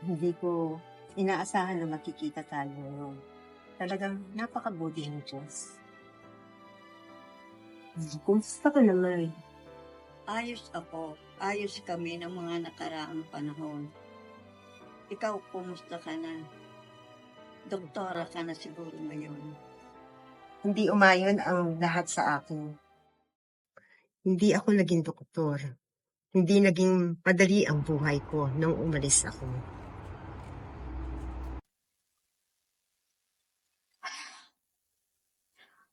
Hindi ko inaasahan na makikita tayo ngayon. Talagang napakabuti ng Diyos. Kumusta ka naman? Ayos ako. Ayos kami ng mga nakaraang panahon. Ikaw, kumusta ka na? Doktora ka na siguro ngayon. Hindi umayon ang lahat sa akin. Hindi ako naging doktor. Hindi naging madali ang buhay ko nung umalis ako.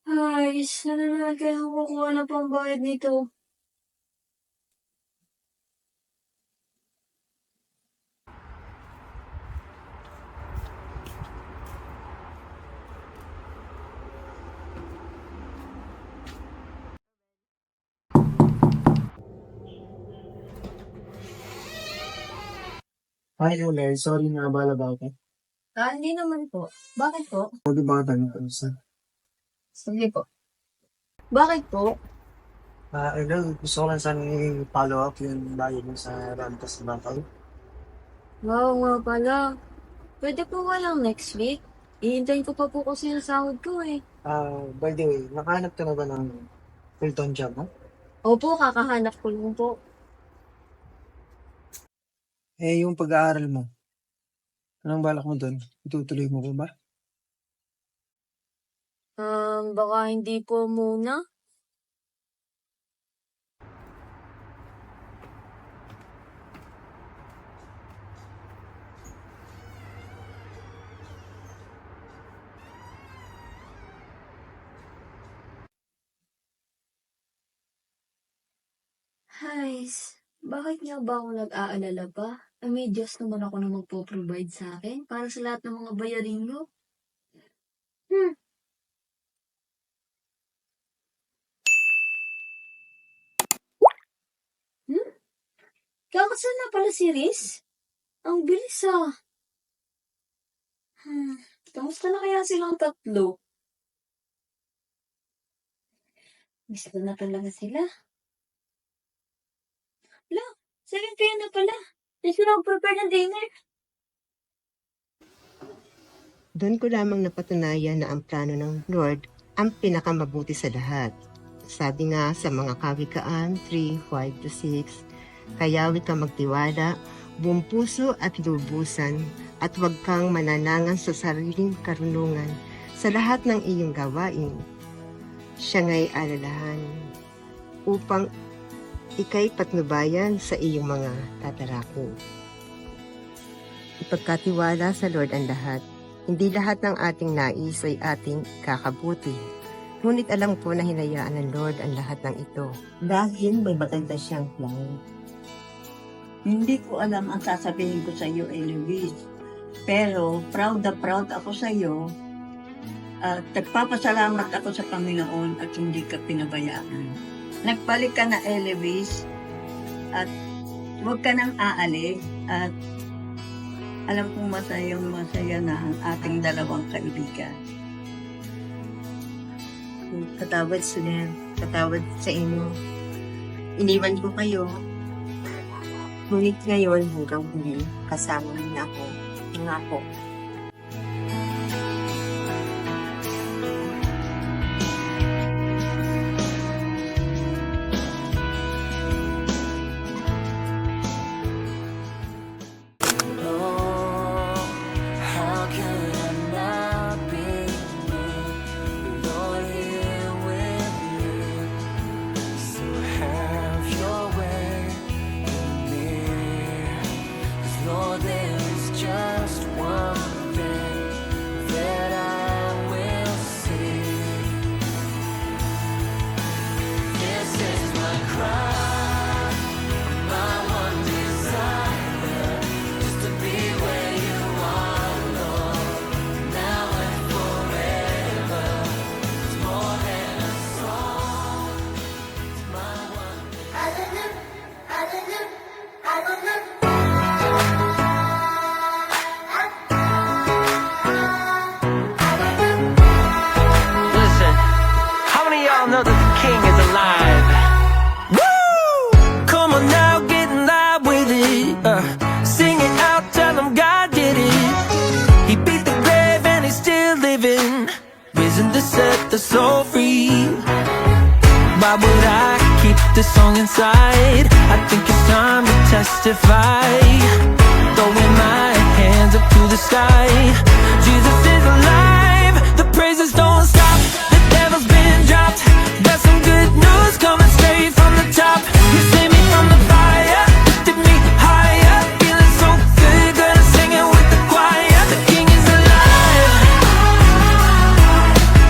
Ay, sana naman kaya ako kukuha ng pambayad nito. Hi, Lola. Sorry na abala ba ako? Hindi naman po. Bakit po? Pwede ba ka tanong ko sa? Sige po. Bakit po? Gusto ko lang sana i-follow up yung bayad mo sa Rantas Bakal. Wow, nga pala. Pwede po walang next week. Ihintayin ko pa po kasi yung sahod ko eh. By the way, nakahanap ka na ba ng full-time job mo? Opo, kakahanap ko lang po. Yung pag-aaral mo, anong balak mo doon? Itutuloy mo ko ba? Baka hindi po muna. Hays, bakit nga ba ako nag-aalala pa? May Diyos naman ako na magpo-provide sa akin para sa lahat ng mga bayarin ko. Kakasal na pala si Riz? Ang bilis ah. Kamusta na kaya silang tatlo? Miss ko na talaga sila. Wala, 7 p.m. na pala. Hindi ko prepare ng dinner. Doon ko lamang napatunayan na ang plano ng Lord ang pinakamabuti sa lahat. Sabi nga sa mga kawikaan 3:5-6, kaya huwag kang magtiwala, buong puso at lubusan, at huwag kang mananangan sa sariling karunungan sa lahat ng iyong gawain. Siya nga'y alalahan upang ika'y patnubayan sa iyong mga tatalako. Ipagkatiwala sa Lord ang lahat. Hindi lahat ng ating nais ay ating kakabuti. Ngunit alam ko na hinayaan ng Lord ang lahat ng ito. Dahil may maganda siyang plan. Hindi ko alam ang sasabihin ko sa iyo, Eloise. Pero proud na proud ako sa iyo. At nagpapasalamat ako sa Panginoon at hindi ka pinabayaan. Nagbalik ka na, Eloise. At huwag ka nang aalis. At alam kong masaya na ang ating dalawang kaibigan. Patawad sila, patawad sa inyo. Iniwan ko kayo. Ngunit ngayon hanggang huli, kasama niyo ako. Ngako. How could I not be me? Lord, here with you. So have your way in me. 'Cause Lord, there is just one thing that I will see. This is my cry, my one desire, just to be where you are, Lord, now and forever. It's more than a song, it's my one desire. Listen, how many of y'all know that the king is alive? Woo! Come on now, get in line with it. Sing it out, tell him God did it. He beat the grave and he's still living, risen to set the soul free. Why would I keep this song inside? I think it's time to testify. Throwing my hands up to the sky. Jesus is alive, the praises don't stop. The devil's been dropped. Got some good news coming straight from the top. You saved me from the fire, lifted me higher. Feeling so good, gonna sing it with the choir. The king is alive.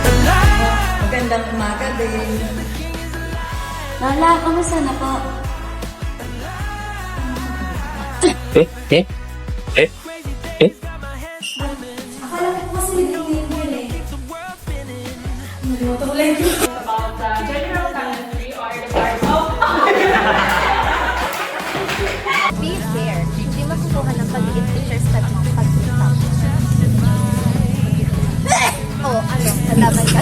Alive. Magandang umaga din. Lola, kamusta na po? Akala ko kasi hindi yun eh. Natuloy ko. About the general chemistry or the parts of... Be fair. Hindi makukuha ng pagiging teacher's pet mo pag top. Oh, ano? Nalaman ka.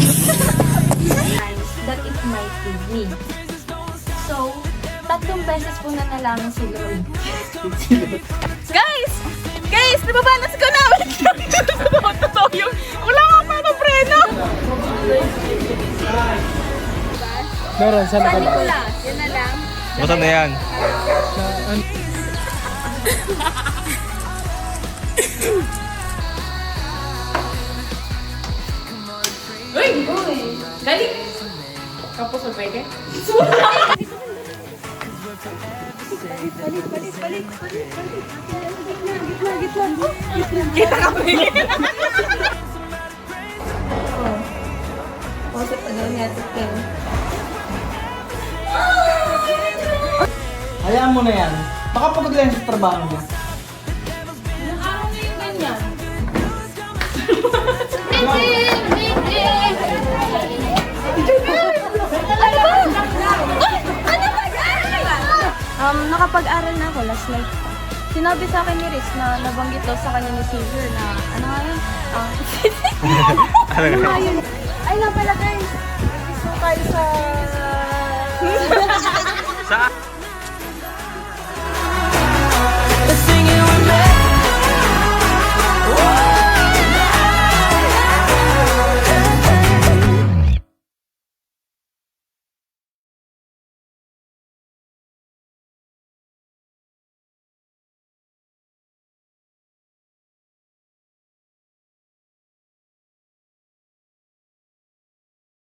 That it might be me. So, 3 beses po na nalaman si Lord. Guys! Guys! Nababalas ko na! Totoo yung... Wala nga pa preno! Meron, saan ka ba? Nicolas, yun na lang. Basta na yan. Uy! Galing! Kapos o pwede? Kita ka ba yun? Kasi pa daw niya ito. Hayaan mo na yan. Baka pagod lang sa trabaho niya. Ilang araw na yung ganyan? Nakapag-aral na ako last night. Sinabi sa akin ni Riz na nabanggit daw sa kanya ni Xavier na ano nga yun? Ano nga yun? Ay nga pala guys, gusto tayo sa